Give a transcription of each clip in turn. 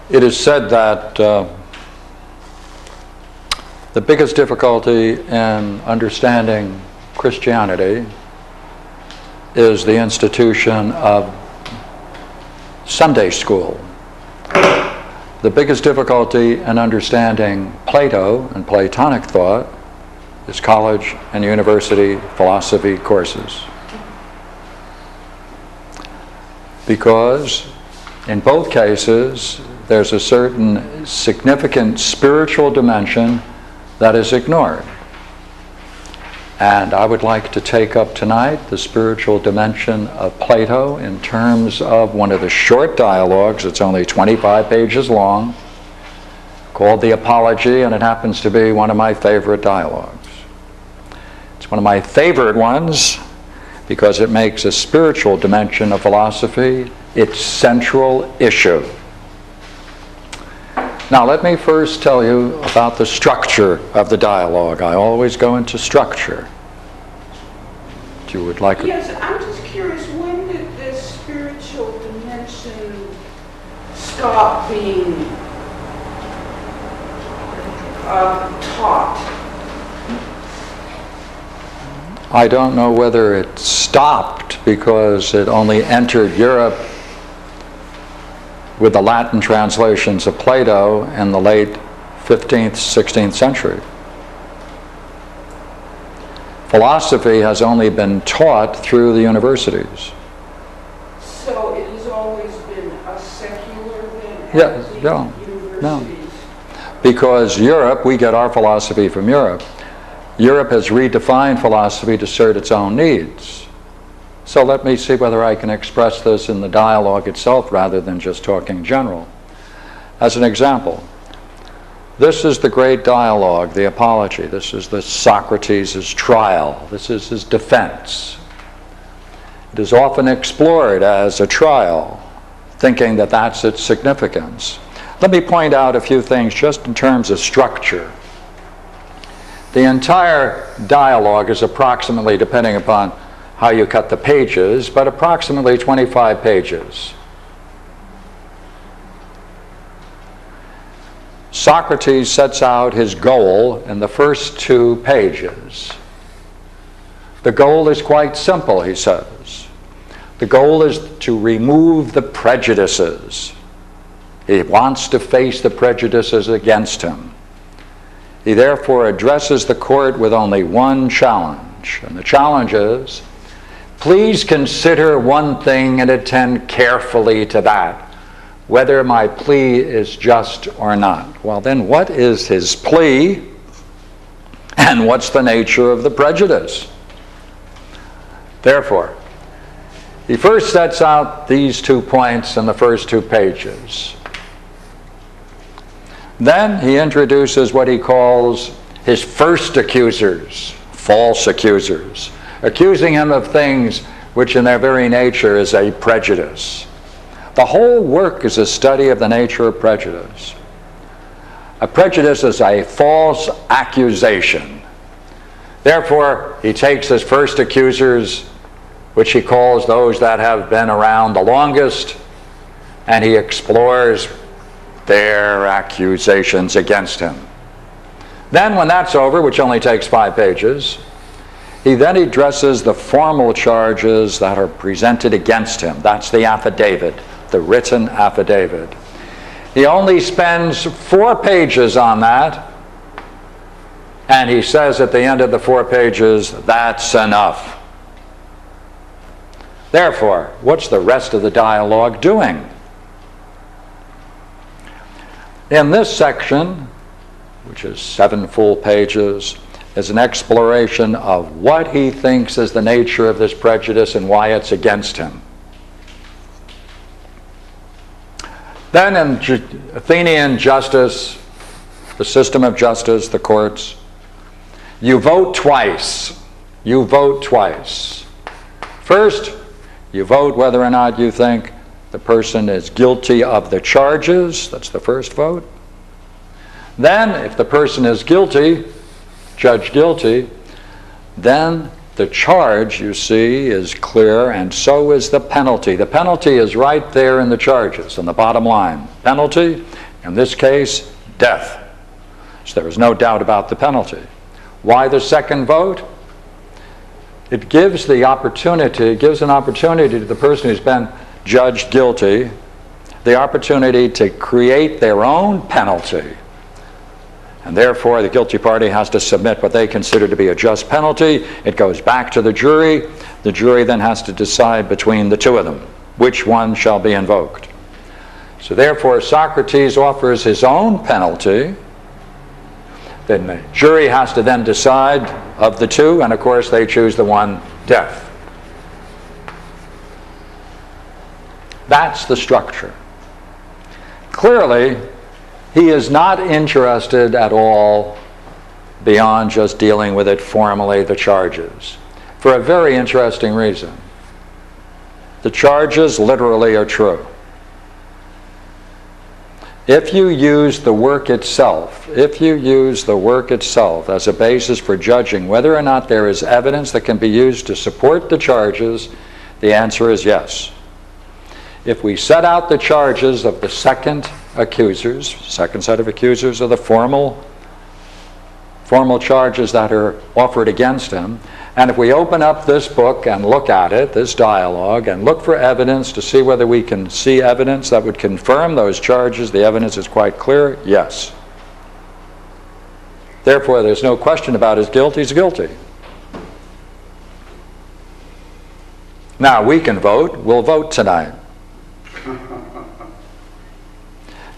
It is said that the biggest difficulty in understanding Christianity is the institution of Sunday school. The biggest difficulty in understanding Plato and Platonic thought is college and university philosophy courses. Because in both cases, there's a certain significant spiritual dimension that is ignored. And I would like to take up tonight the spiritual dimension of Plato in terms of one of the short dialogues. It's only 25 pages long, called The Apology, and it happens to be one of my favorite dialogues. It's one of my favorite ones because it makes a spiritual dimension of philosophy its central issue. Now, let me first tell you about the structure of the dialogue. I always go into structure. If you would like. Yes, I'm just curious, when did this spiritual dimension stop being taught? I don't know whether it stopped because it only entered Europe with the Latin translations of Plato in the late 15th, 16th century. Philosophy has only been taught through the universities. So it has always been a secular then? No. Because Europe, we get our philosophy from Europe. Europe has redefined philosophy to suit its own needs. So let me see whether I can express this in the dialogue itself rather than just talking general. As an example, this is the great dialogue, the apology. This is the Socrates' trial. This is his defense. It is often explored as a trial, thinking that that's its significance. Let me point out a few things just in terms of structure. The entire dialogue is approximately, depending upon how you cut the pages, but approximately 25 pages. Socrates sets out his goal in the first 2 pages. The goal is quite simple, he says. The goal is to remove the prejudices. He wants to face the prejudices against him. He therefore addresses the court with only one challenge, and the challenge is, please consider one thing and attend carefully to that, whether my plea is just or not. Well, then what is his plea, and what's the nature of the prejudice? Therefore, he first sets out these 2 points in the first 2 pages. Then he introduces what he calls his first accusers, false accusers, accusing him of things which in their very nature is a prejudice. The whole work is a study of the nature of prejudice. A prejudice is a false accusation. Therefore, he takes his first accusers, which he calls those that have been around the longest, and he explores their accusations against him. Then when that's over, which only takes 5 pages, he then addresses the formal charges that are presented against him. That's the affidavit, the written affidavit. He only spends 4 pages on that, and he says at the end of the 4 pages, that's enough. Therefore, what's the rest of the dialogue doing? In this section, which is 7 full pages, is an exploration of what he thinks is the nature of this prejudice and why it's against him. Then in Athenian justice, the system of justice, the courts, you vote twice. You vote twice. First, you vote whether or not you think the person is guilty of the charges. That's the first vote. Then, if the person is guilty, judged guilty, then the charge, you see, is clear, and so is the penalty. The penalty is right there in the charges, in the bottom line. Penalty In this case, death. So there is no doubt about the penalty. Why the second vote? It gives an opportunity to the person who's been judged guilty the opportunity to create their own penalty. And therefore, the guilty party has to submit what they consider to be a just penalty. It goes back to the jury. The jury then has to decide between the two of them which one shall be invoked. So therefore, Socrates offers his own penalty. Then the jury has to then decide of the two, and of course they choose the one, death. That's the structure. Clearly, he is not interested at all beyond just dealing with it formally, the charges, for a very interesting reason. The charges literally are true. If you use the work itself as a basis for judging whether or not there is evidence that can be used to support the charges, the answer is yes. If we set out the charges of the second set of accusers, of the formal charges that are offered against him, and if we open up this book and look at it, this dialogue, and look for evidence to see whether we can see evidence that would confirm those charges, the evidence is quite clear, yes. Therefore, there's no question about his guilt, he's guilty. Now, we can vote, we'll vote tonight.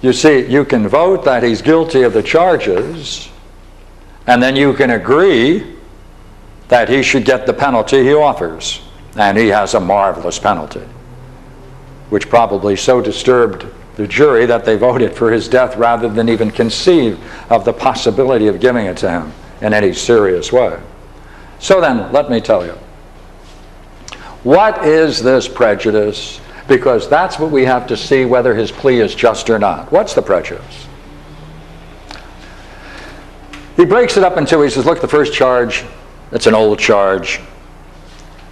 You see, you can vote that he's guilty of the charges, and then you can agree that he should get the penalty he offers. And he has a marvelous penalty, which probably so disturbed the jury that they voted for his death rather than even conceive of the possibility of giving it to him in any serious way. So then, let me tell you, what is this prejudice? Because that's what we have to see whether his plea is just or not. What's the prejudice? He breaks it up into, he says, look, the first charge, it's an old charge.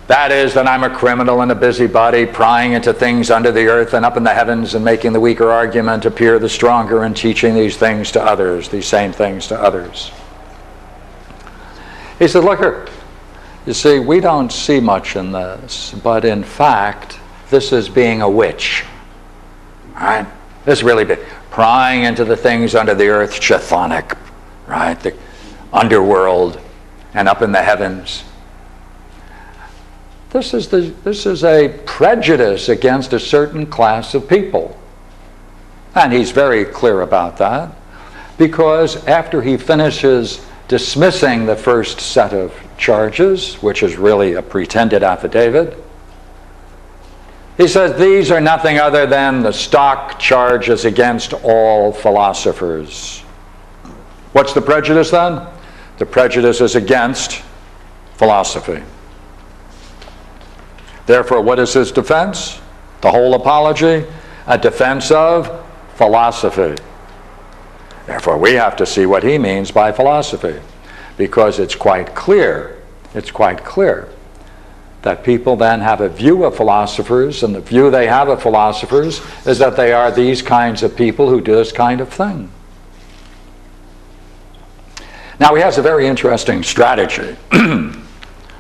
That is that I'm a criminal and a busybody, prying into things under the earth and up in the heavens and making the weaker argument appear the stronger and teaching these things to others, these same things to others. He said, look here, you see, we don't see much in this, but in fact, this is being a witch. All right? This is really big. Prying into the things under the earth, chthonic, right? The underworld and up in the heavens. This is a prejudice against a certain class of people. And he's very clear about that, because after he finishes dismissing the first set of charges, which is really a pretended affidavit, he says these are nothing other than the stock charges against all philosophers. What's the prejudice then? The prejudice is against philosophy. Therefore, what is his defense? The whole apology? A defense of philosophy. Therefore, we have to see what he means by philosophy, because it's quite clear that people then have a view of philosophers, and the view they have of philosophers is that they are these kinds of people who do this kind of thing. Now, he has a very interesting strategy,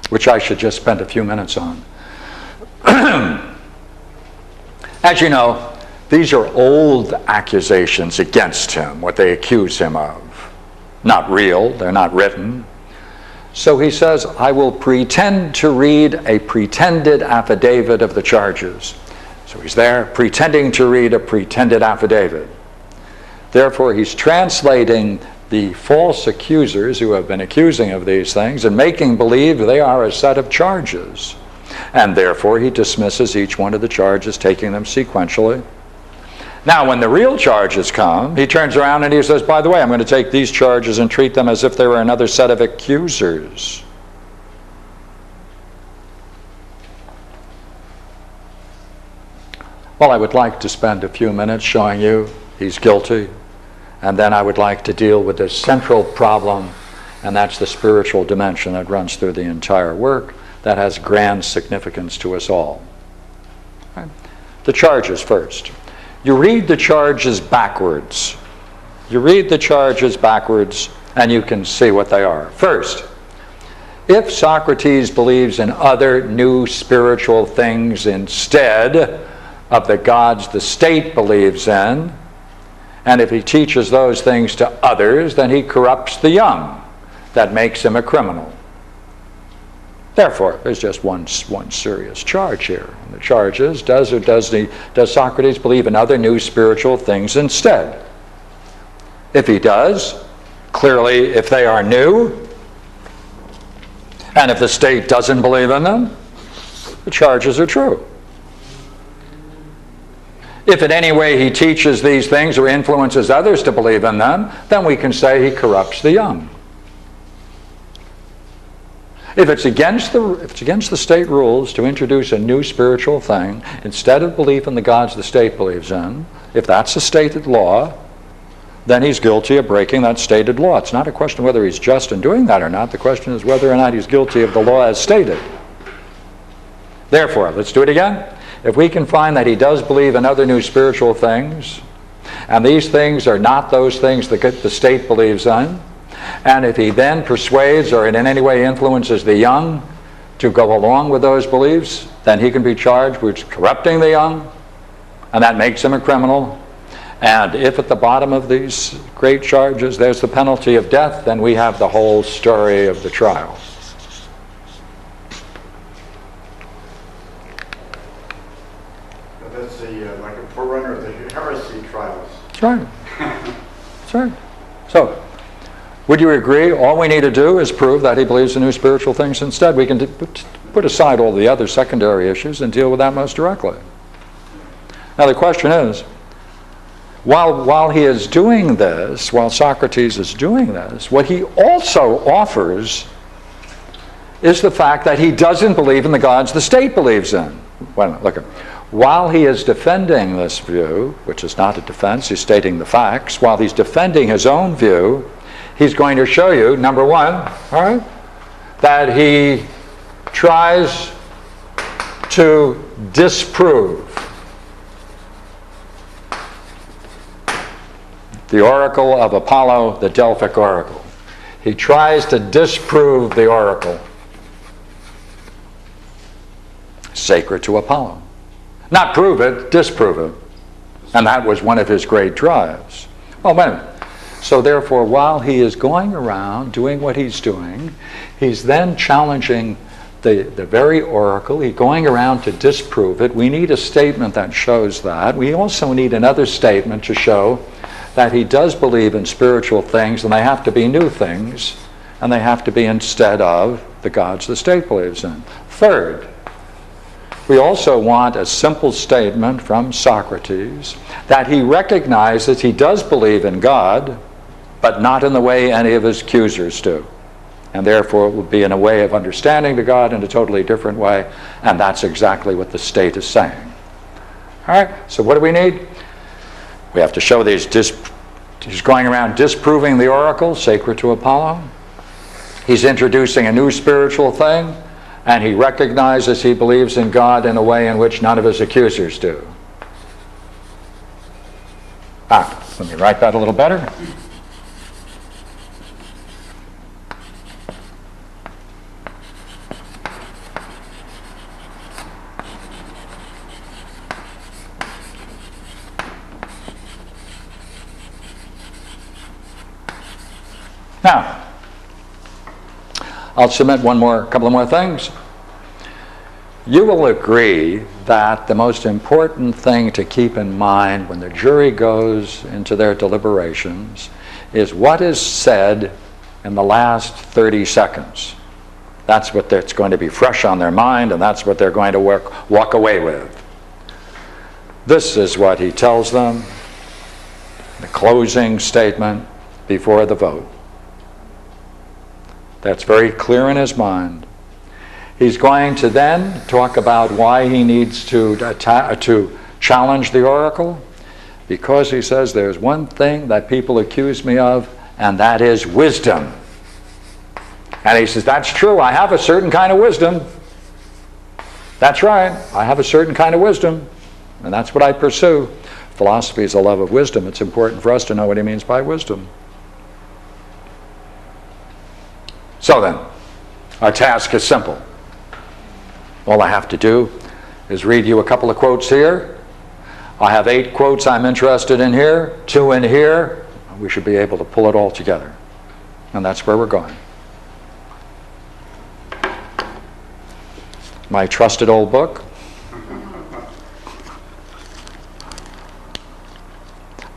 which I should just spend a few minutes on. As you know, these are old accusations against him, what they accuse him of. Not real, they're not written. So he says, I will pretend to read a pretended affidavit of the charges. So he's there pretending to read a pretended affidavit. Therefore, he's translating the false accusers who have been accusing of these things and making believe they are a set of charges. And therefore, he dismisses each one of the charges, taking them sequentially. Now, when the real charges come, he turns around and he says, by the way, I'm going to take these charges and treat them as if they were another set of accusers. Well, I would like to spend a few minutes showing you he's guilty, and then I would like to deal with the central problem, and that's the spiritual dimension that runs through the entire work that has grand significance to us all. Right? The charges first. You read the charges backwards. You read the charges backwards, and you can see what they are. First, if Socrates believes in other new spiritual things instead of the gods the state believes in, and if he teaches those things to others, then he corrupts the young. That makes him a criminal. Therefore, there's just one serious charge here. And the charge is, does Socrates believe in other new spiritual things instead? If he does, clearly if they are new, and if the state doesn't believe in them, the charges are true. If in any way he teaches these things or influences others to believe in them, then we can say he corrupts the young. If it's against the state rules to introduce a new spiritual thing instead of belief in the gods the state believes in, if that's the stated law, then he's guilty of breaking that stated law. It's not a question of whether he's just in doing that or not. The question is whether or not he's guilty of the law as stated. Therefore, let's do it again. If we can find that he does believe in other new spiritual things, and these things are not those things that the state believes in, and if he then persuades or in any way influences the young to go along with those beliefs, then he can be charged with corrupting the young, and that makes him a criminal. And if at the bottom of these great charges there's the penalty of death, then we have the whole story of the trial. That's like a forerunner of the heresy trials. That's right. That's right. So, would you agree? All we need to do is prove that he believes in new spiritual things instead. We can put aside all the other secondary issues and deal with that most directly. Now the question is, while he is doing this, while Socrates is doing this, what he also offers is the fact that he doesn't believe in the gods the state believes in. Well, look, while he is defending this view, which is not a defense, he's stating the facts, while he's defending his own view, he's going to show you, number one, all right, that he tries to disprove the oracle of Apollo, the Delphic oracle. He tries to disprove the oracle sacred to Apollo. Not prove it, disprove it. And that was one of his great drives. Well, wait a minute. So therefore, while he is going around doing what he's doing, he's then challenging the very oracle. He's going around to disprove it. We need a statement that shows that. We also need another statement to show that he does believe in spiritual things, and they have to be new things, and they have to be instead of the gods the state believes in. Third, we also want a simple statement from Socrates that he recognizes he does believe in God, but not in the way any of his accusers do. And therefore it would be in a way of understanding the God in a totally different way, and that's exactly what the state is saying. All right, so what do we need? We have to show he's going around disproving the oracle sacred to Apollo. He's introducing a new spiritual thing, and he recognizes he believes in God in a way in which none of his accusers do. Let me write that a little better. Now, I'll submit a couple of more things. You will agree that the most important thing to keep in mind when the jury goes into their deliberations is what is said in the last 30 seconds. That's that's going to be fresh on their mind, and that's what they're going to walk away with. This is what he tells them, the closing statement before the vote. That's very clear in his mind. He's going to then talk about why he needs to challenge the oracle, because he says there's one thing that people accuse me of, and that is wisdom. And he says, that's true, I have a certain kind of wisdom. That's right, I have a certain kind of wisdom, and that's what I pursue. philosophy is the love of wisdom, it's important for us to know what he means by wisdom. So then, our task is simple. All I have to do is read you a couple of quotes here. I have 8 quotes I'm interested in here, 2 in here. We should be able to pull it all together. And that's where we're going. My trusted old book.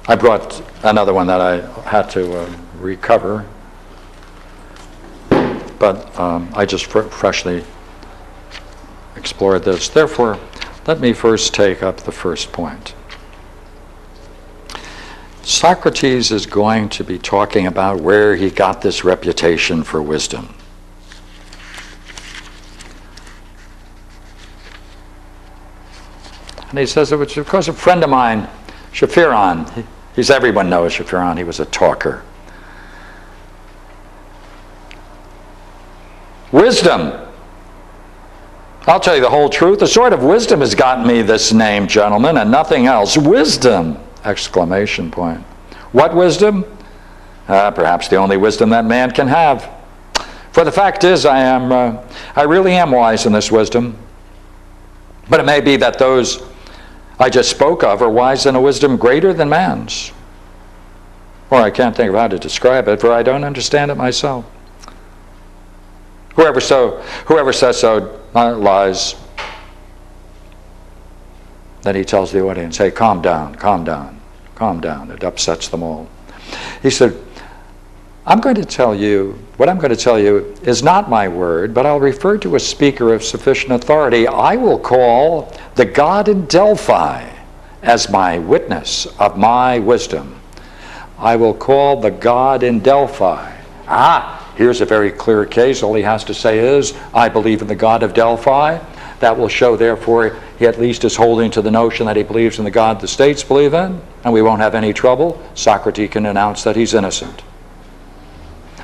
I brought another one that I had to recover, but I just freshly explored this. Therefore, let me first take up the first point. Socrates is going to be talking about where he got this reputation for wisdom. And he says it was because a friend of mine, Shaphiron, everyone knows Shaphiron, he was a talker. Wisdom. I'll tell you the whole truth. The sword of wisdom has gotten me this name, gentlemen, and nothing else. Wisdom! Exclamation point. What wisdom? Perhaps the only wisdom that man can have. For the fact is, I really am wise in this wisdom. But it may be that those I just spoke of are wise in a wisdom greater than man's. Or I can't think of how to describe it, for I don't understand it myself. Whoever says so lies. Then he tells the audience, hey, calm down, calm down, calm down. It upsets them all. He said, what I'm going to tell you is not my word, but I'll refer to a speaker of sufficient authority. I will call the God in Delphi as my witness of my wisdom. I will call the God in Delphi. Here's a very clear case. All he has to say is, I believe in the God of Delphi. That will show, therefore, he at least is holding to the notion that he believes in the God the states believe in, and we won't have any trouble. Socrates can announce that he's innocent.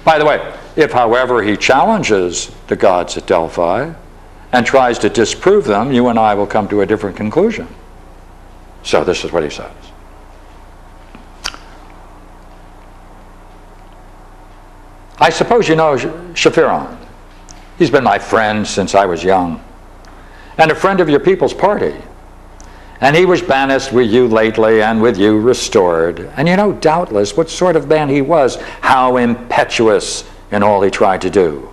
By the way, if, however, he challenges the gods at Delphi and tries to disprove them, you and I will come to a different conclusion. So this is what he says. I suppose you know Shaphiron. He's been my friend since I was young, and a friend of your people's party. And he was banished with you lately, and with you restored. And you know, doubtless, what sort of man he was, how impetuous in all he tried to do.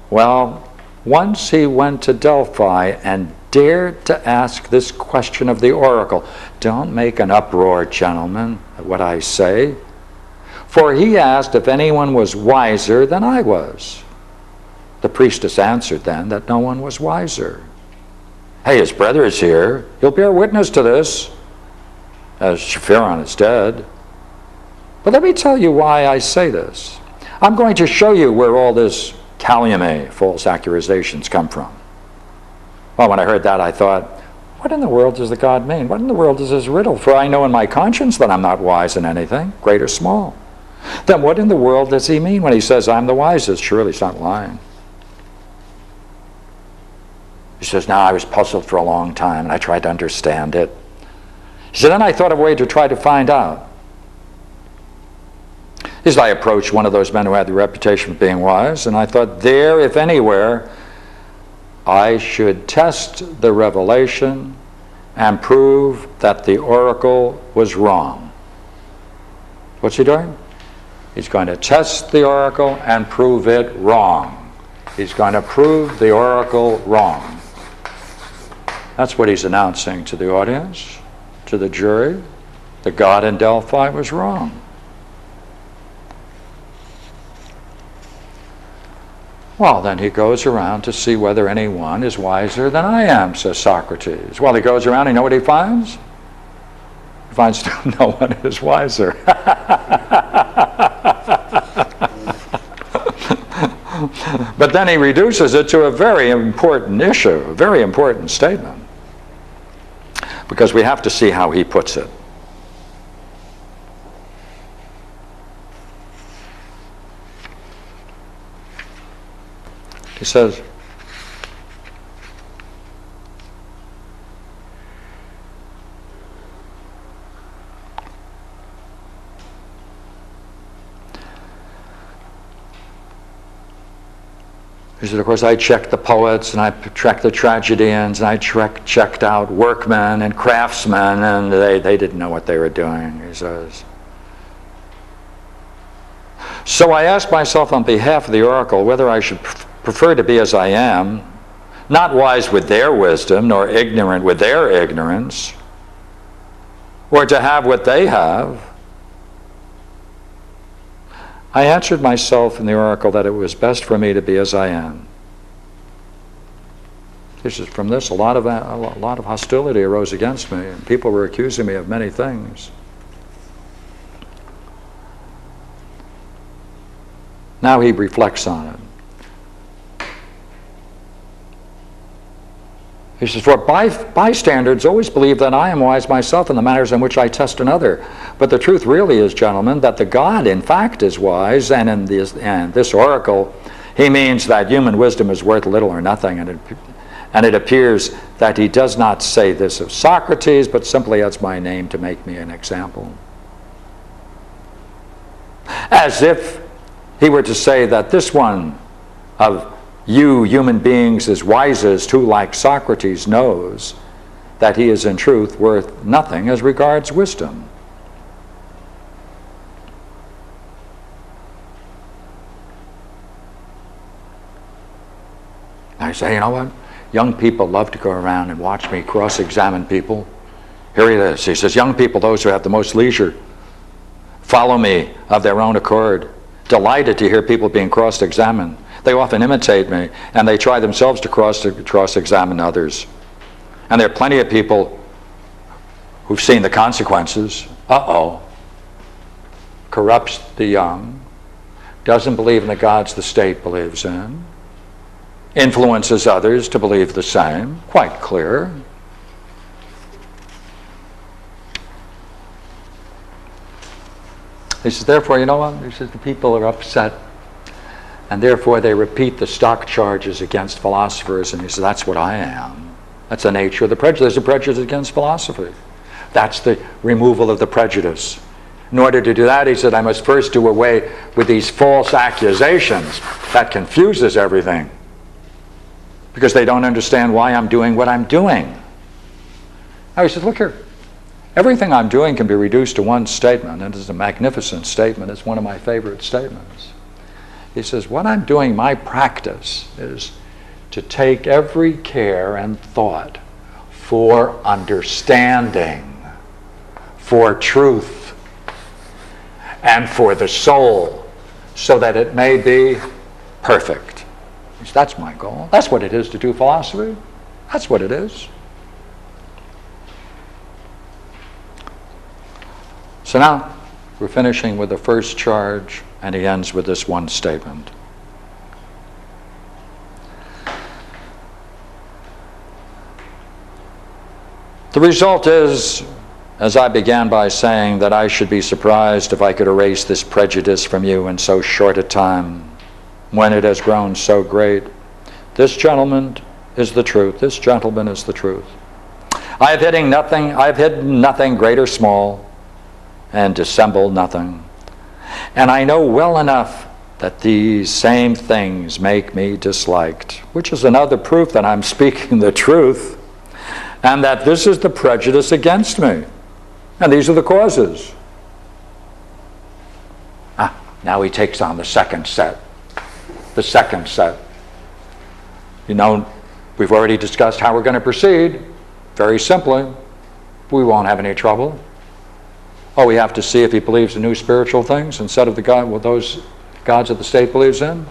Well, once he went to Delphi and dared to ask this question of the oracle. Don't make an uproar, gentlemen, at what I say. For he asked if anyone was wiser than I was. The priestess answered then that no one was wiser. Hey, his brother is here. He'll bear witness to this, as Shaphiron is dead. But let me tell you why I say this. I'm going to show you where all this calumny, false accusations, come from. Well, when I heard that, I thought, what in the world does the God mean? What in the world is this riddle? For I know in my conscience that I'm not wise in anything, great or small. Then what in the world does he mean when he says, I'm the wisest? Surely he's not lying. He says, now I was puzzled for a long time, and I tried to understand it. He said, then I thought of a way to try to find out. He said, I approached one of those men who had the reputation of being wise, and I thought there, if anywhere, I should test the revelation and prove that the oracle was wrong. What's he doing? He's going to test the oracle and prove it wrong. He's going to prove the oracle wrong. That's what he's announcing to the audience, to the jury. The God in Delphi was wrong. Well, then he goes around to see whether anyone is wiser than I am, says Socrates. Well, he goes around, you know what he finds? He finds no one is wiser. But then he reduces it to a very important issue, a very important statement, because we have to see how he puts it. He says, He said, of course, I checked the poets, and I checked the tragedians, and I checked out workmen and craftsmen, and they didn't know what they were doing, he says. So I asked myself on behalf of the oracle whether I should prefer to be as I am, not wise with their wisdom, nor ignorant with their ignorance, or to have what they have. I answered myself in the oracle that it was best for me to be as I am. This is from this, a lot of hostility arose against me, and people were accusing me of many things. Now he reflects on it. He says, for bystanders always believe that I am wise myself in the matters in which I test another. But the truth really is, gentlemen, that the God in fact is wise, and in this oracle, he means that human wisdom is worth little or nothing, and it appears that he does not say this of Socrates, but simply adds my name to make me an example. As if he were to say that this one of you human beings is wisest, who like Socrates knows that he is in truth worth nothing as regards wisdom. I say, you know what? Young people love to go around and watch me cross-examine people. Here it is. He says, young people, those who have the most leisure, follow me of their own accord, delighted to hear people being cross-examined. They often imitate me, and they try themselves to cross-examine others. And there are plenty of people who've seen the consequences. Corrupts the young, doesn't believe in the gods the state believes in, influences others to believe the same. Quite clear. He says, therefore, you know what? He says, the people are upset, and therefore they repeat the stock charges against philosophers, and he says, that's what I am. That's the nature of the prejudice. There's a prejudice against philosophy. That's the removal of the prejudice. In order to do that, he said, I must first do away with these false accusations. That confuses everything, because they don't understand why I'm doing what I'm doing. Now he says, look here. Everything I'm doing can be reduced to one statement, and it's a magnificent statement. It's one of my favorite statements. He says, what I'm doing, my practice, is to take every care and thought for understanding, for truth, and for the soul, so that it may be perfect. He says, that's my goal. That's what it is to do philosophy. That's what it is. So now we're finishing with the first charge, and he ends with this one statement. The result is, as I began by saying, that I should be surprised if I could erase this prejudice from you in so short a time, when it has grown so great. This gentleman is the truth. This gentleman is the truth. I have hidden nothing great or small, and dissembled nothing. And I know well enough that these same things make me disliked, which is another proof that I'm speaking the truth, and that this is the prejudice against me. And these are the causes. Now he takes on the second set. The second set. You know, we've already discussed how we're going to proceed. Very simply, we won't have any trouble. Oh, we have to see if he believes in new spiritual things instead of those gods that the state believes in.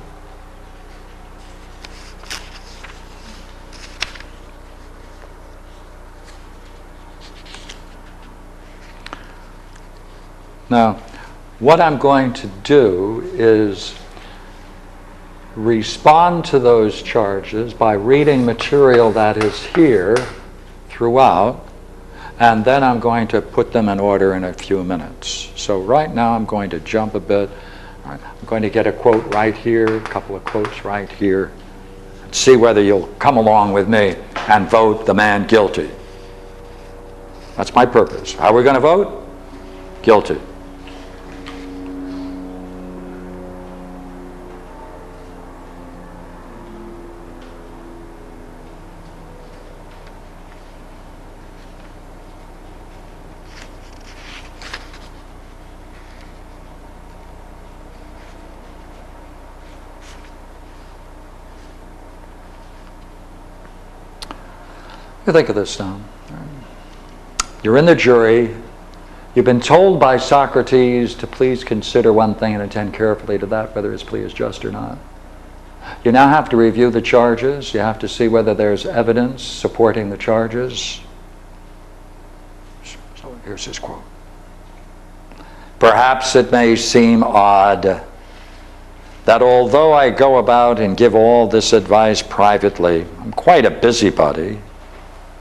Now, what I'm going to do is respond to those charges by reading material that is here throughout, and then I'm going to put them in order in a few minutes. So right now I'm going to jump a bit. I'm going to get a quote right here, a couple of quotes right here, and see whether you'll come along with me and vote the man guilty. That's my purpose. How are we going to vote? Guilty. You think of this now. You're in the jury. You've been told by Socrates to please consider one thing and attend carefully to that, whether his plea is just or not. You now have to review the charges. You have to see whether there's evidence supporting the charges. So here's his quote. Perhaps it may seem odd that although I go about and give all this advice privately, I'm quite a busybody. I'm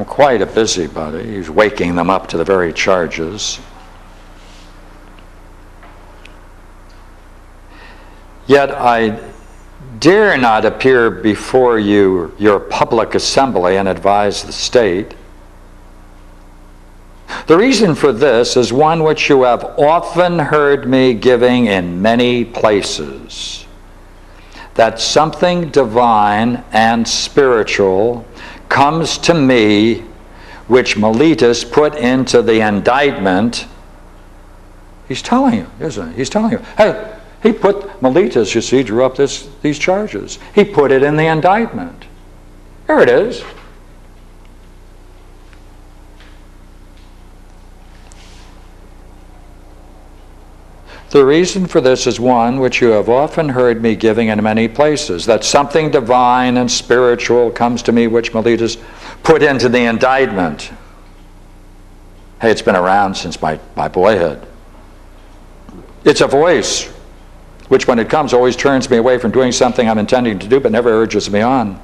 quite a busybody. He's waking them up to the very charges. Yet I dare not appear before you, your public assembly, and advise the state. The reason for this is one which you have often heard me giving in many places, that something divine and spiritual comes to me, which Miletus put into the indictment. He's telling you, isn't he? He's telling you, hey, he put, Miletus, you see, drew up these charges. He put it in the indictment. Here it is. The reason for this is one which you have often heard me giving in many places, that something divine and spiritual comes to me, which Miletus put into the indictment. Hey, it's been around since my boyhood. It's a voice which, when it comes, always turns me away from doing something I'm intending to do, but never urges me on.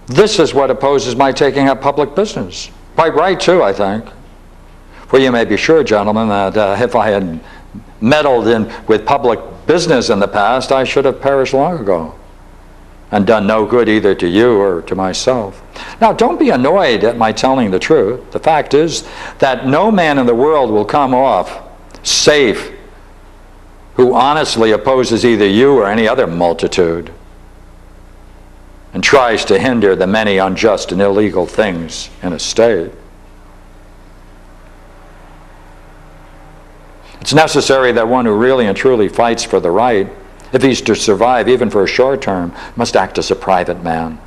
This is what opposes my taking up public business. Quite right, too, I think. For you may be sure, gentlemen, that if I had meddled with public business in the past, I should have perished long ago and done no good either to you or to myself. Now, don't be annoyed at my telling the truth. The fact is that no man in the world will come off safe who honestly opposes either you or any other multitude and tries to hinder the many unjust and illegal things in a state. It's necessary that one who really and truly fights for the right, if he's to survive even for a short term, must act as a private man.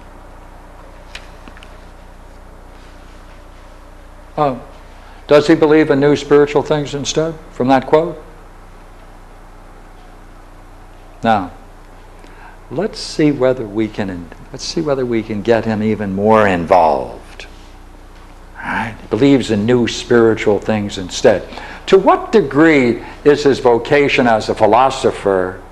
Oh, does he believe in new spiritual things instead, from that quote? Now, let's see whether we can get him even more involved. All right? He believes in new spiritual things instead. To what degree is his vocation as a philosopher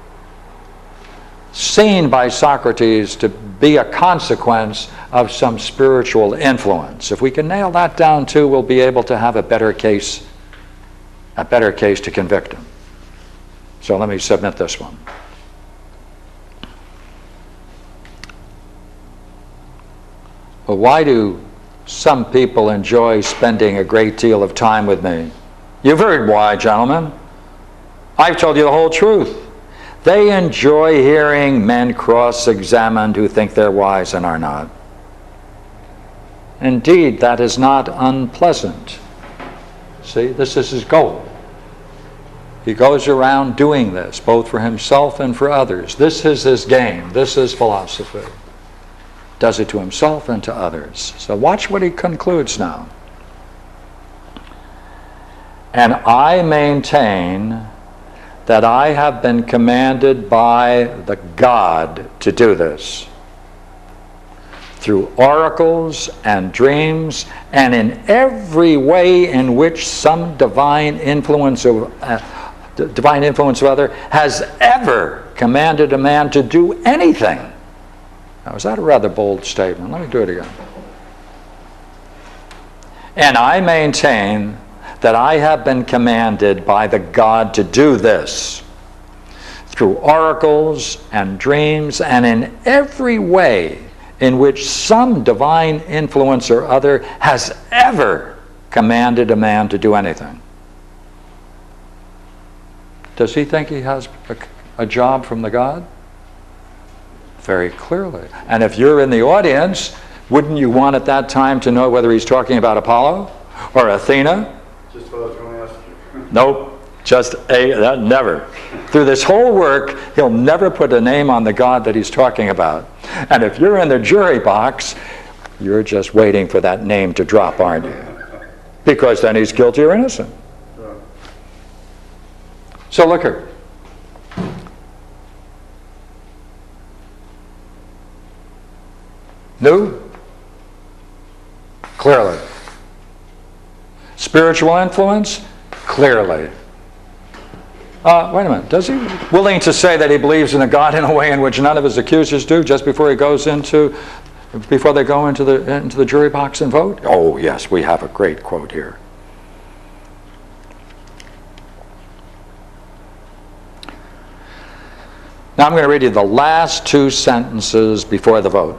seen by Socrates to be a consequence of some spiritual influence? If we can nail that down too, we'll be able to have a better case to convict him. So let me submit this one. Well, why do some people enjoy spending a great deal of time with me? You've heard why, gentlemen. I've told you the whole truth. They enjoy hearing men cross-examined who think they're wise and are not. Indeed, that is not unpleasant. See, this is his goal. He goes around doing this, both for himself and for others. This is his game. This is philosophy. Does it to himself and to others. So watch what he concludes now. And I maintain that I have been commanded by the God to do this, through oracles and dreams, and in every way in which some divine influence of other has ever commanded a man to do anything. Now, is that a rather bold statement? Let me do it again. And I maintain that I have been commanded by the God to do this, through oracles and dreams, and in every way in which some divine influence or other has ever commanded a man to do anything. Does he think he has a job from the God? Very clearly. And if you're in the audience, wouldn't you want at that time to know whether he's talking about Apollo or Athena? Just what I was going to ask you. Nope. Never. Through this whole work, he'll never put a name on the God that he's talking about. And if you're in the jury box, you're just waiting for that name to drop, aren't you? Because then he's guilty or innocent. So look here. New? Clearly. Spiritual influence? Clearly. Wait a minute. Does he? Willing to say that he believes in a God in a way in which none of his accusers do, just before they go into the jury box and vote? Oh, yes, we have a great quote here. Now I'm going to read you the last two sentences before the vote.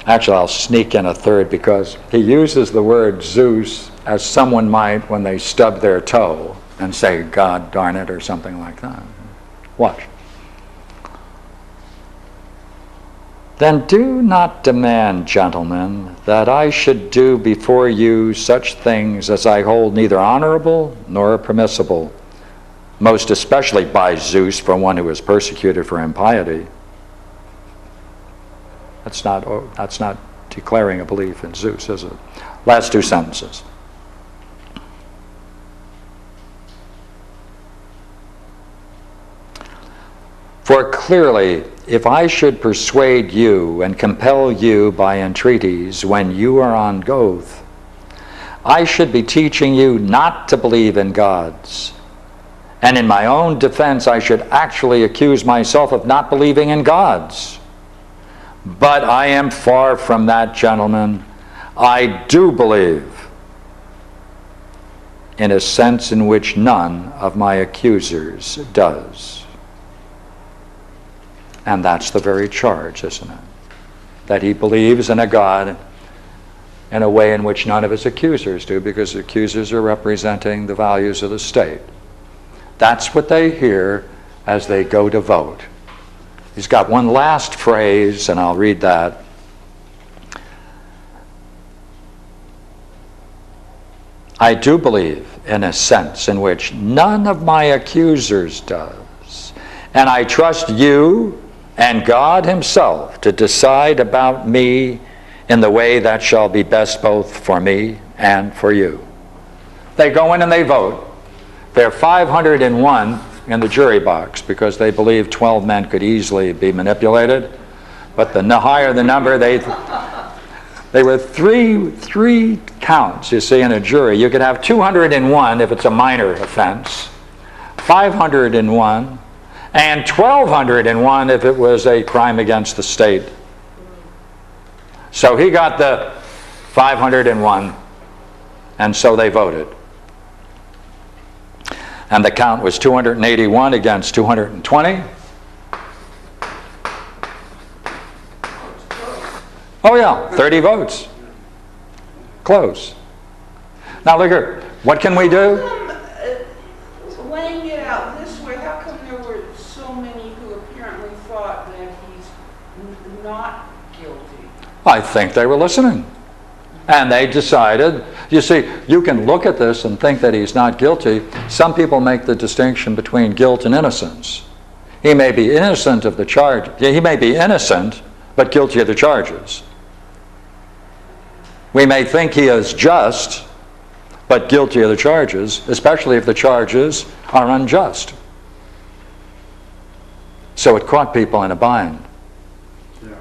Actually, I'll sneak in a third because he uses the word Zeus as someone might when they stub their toe and say, God darn it, or something like that. Watch. Then do not demand, gentlemen, that I should do before you such things as I hold neither honorable nor permissible, most especially by Zeus for one who is persecuted for impiety. That's not declaring a belief in Zeus, is it? Last two sentences. For clearly, if I should persuade you and compel you by entreaties when you are on oath, I should be teaching you not to believe in gods. And in my own defense, I should actually accuse myself of not believing in gods. But I am far from that, gentlemen. I do believe in a sense in which none of my accusers does. And that's the very charge, isn't it? That he believes in a God in a way in which none of his accusers do, because the accusers are representing the values of the state. That's what they hear as they go to vote. He's got one last phrase, and I'll read that. I do believe in a sense in which none of my accusers does, and I trust you and God himself to decide about me in the way that shall be best both for me and for you. They go in and they vote. They're 501 in the jury box because they believe 12 men could easily be manipulated. But the higher the number, they were three counts, you see, in a jury. You could have 201 if it's a minor offense, 501, and 1,201 if it was a crime against the state. So he got the 501, and so they voted. And the count was 281 against 220. Oh yeah, 30 votes. Close. Now look here, what can we do? Laying it out this way, how come there were so many who apparently thought that he's not guilty? I think they were listening. And they decided, you see, you can look at this and think that he's not guilty. Some people make the distinction between guilt and innocence. He may be innocent of the charge. He may be innocent, but guilty of the charges. We may think he is just, but guilty of the charges, especially if the charges are unjust. So it caught people in a bind. Yeah.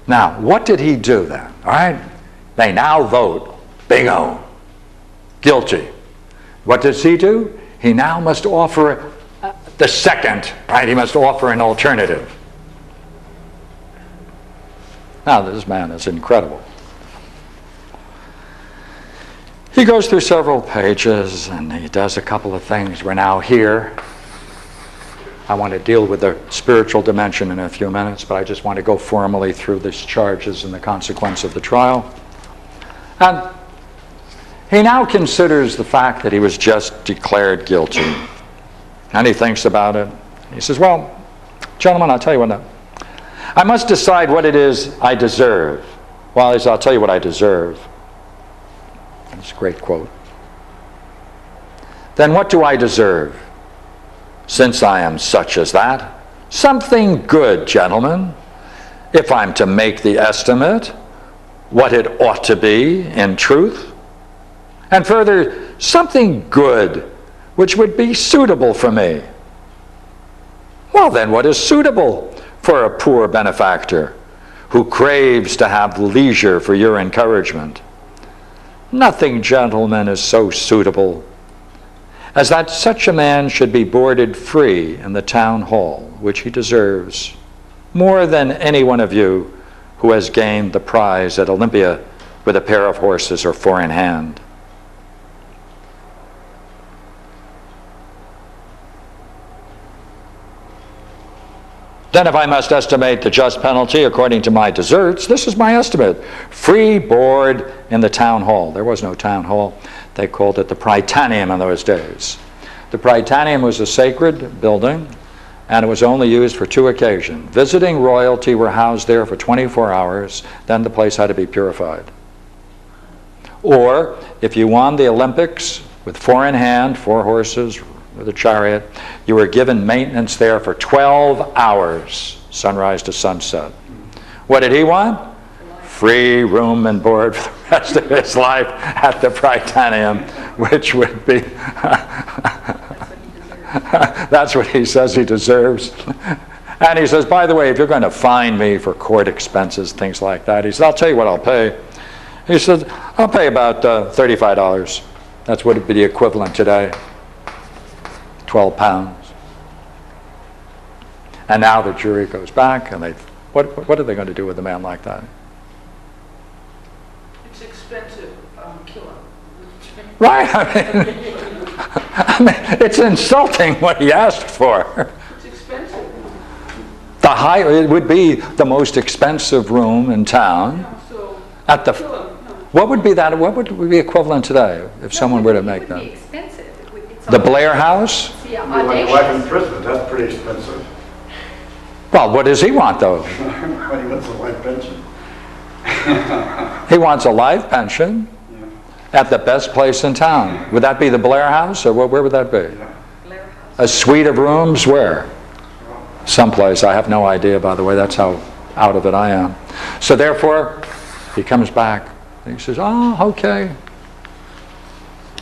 Now, what did he do then? All right? They now vote, bingo, guilty. What does he do? He now must offer the second, right? He must offer an alternative. Now, this man is incredible. He goes through several pages and he does a couple of things. We're now here. I want to deal with the spiritual dimension in a few minutes, but I just want to go formally through these charges and the consequence of the trial. And he now considers the fact that he was just declared guilty. And he thinks about it. He says, well, gentlemen, I'll tell you what, I must decide what it is I deserve. Well, he said, I'll tell you what I deserve. That's a great quote. Then what do I deserve, since I am such as that? Something good, gentlemen, if I'm to make the estimate what it ought to be in truth. And further, something good which would be suitable for me. Well, then, what is suitable for a poor benefactor who craves to have leisure for your encouragement? Nothing, gentlemen, is so suitable as that such a man should be boarded free in the town hall, which he deserves, more than any one of you who has gained the prize at Olympia with a pair of horses or four in hand. Then if I must estimate the just penalty according to my deserts, this is my estimate. Free board in the town hall. There was no town hall. They called it the Prytaneum in those days. The Prytaneum was a sacred building, and it was only used for two occasions. Visiting royalty were housed there for 24 hours, then the place had to be purified. Or, if you won the Olympics with four in hand, four horses, with a chariot, you were given maintenance there for 12 hours, sunrise to sunset. What did he want? Free room and board for the rest of his life at the Prytaneum, which would be that's what he says he deserves. And he says, by the way, if you're going to fine me for court expenses, things like that, he said, I'll tell you what I'll pay. He said, I'll pay about $35. That's what would be the equivalent today. 12 pounds. And now the jury goes back, and what are they going to do with a man like that? It's expensive, kill him. Right, I mean, it's insulting what he asked for. It's expensive. It would be the most expensive room in town. Yeah, so At the, kill him. No. what would be that? What would be equivalent today if someone were to make It would be that? expensive. It's The Blair House? yeah, Like life audacious. imprisonment, that's pretty expensive. Well, what does he want though? When he wants a life pension. He wants a life pension at the best place in town. Would that be the Blair House, or where would that be? Blair House. A suite of rooms where? Someplace. I have no idea, by the way. That's how out of it I am. So therefore, he comes back and he says, oh, okay.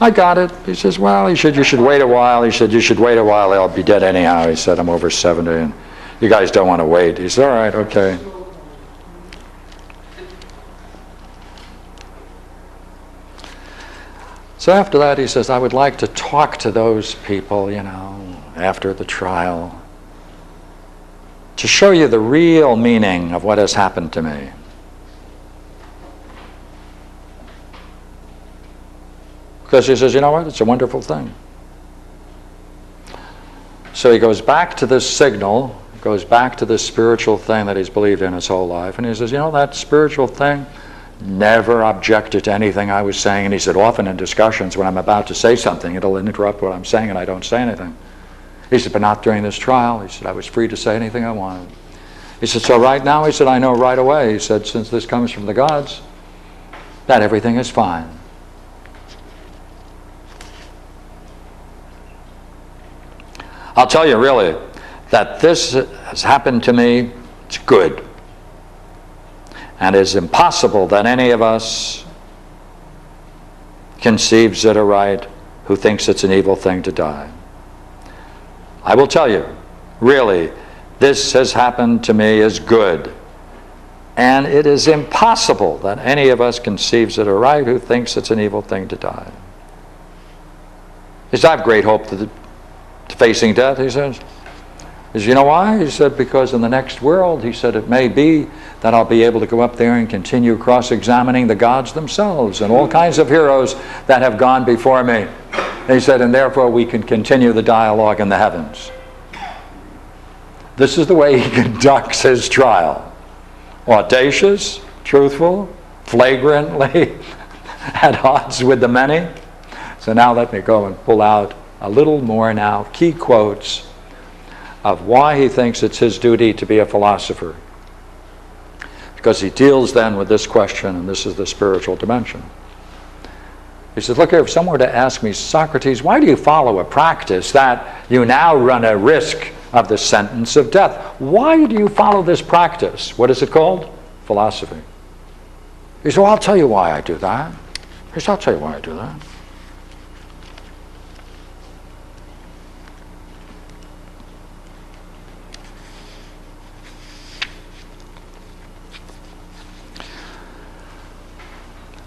I got it. He says, well, you should wait a while. He said, you should wait a while. I'll be dead anyhow. He said, I'm over 70 and you guys don't want to wait. He said, all right, okay. So after that, he says, I would like to talk to those people, after the trial, to show you the real meaning of what has happened to me. Because he says, you know what? It's a wonderful thing. So he goes back to this signal, goes back to this spiritual thing that he's believed in his whole life, and he says, that spiritual thing never objected to anything I was saying. And he said, often in discussions when I'm about to say something, it'll interrupt what I'm saying and I don't say anything. He said, but not during this trial. He said, I was free to say anything I wanted. He said, so right now, he said, I know right away, he said, since this comes from the gods, that everything is fine. I'll tell you really that this has happened to me, it's good. And it is impossible that any of us conceives it aright who thinks it's an evil thing to die. I will tell you, really, this has happened to me as good. And it is impossible that any of us conceives it aright who thinks it's an evil thing to die. He says, I have great hope to facing death, he says. He says, you know why? He said, because in the next world, he said, it may be that I'll be able to go up there and continue cross-examining the gods themselves and all kinds of heroes that have gone before me. And he said, and therefore we can continue the dialogue in the heavens. This is the way he conducts his trial. Audacious, truthful, flagrantly at odds with the many. So now let me go and pull out a little more now, key quotes of why he thinks it's his duty to be a philosopher. because he deals then with this question, and this is the spiritual dimension. He says, look here, if someone were to ask me, Socrates, why do you follow a practice that you now run a risk of the sentence of death? Why do you follow this practice? What is it called? Philosophy. He said, well, I'll tell you why I do that. He said, I'll tell you why I do that.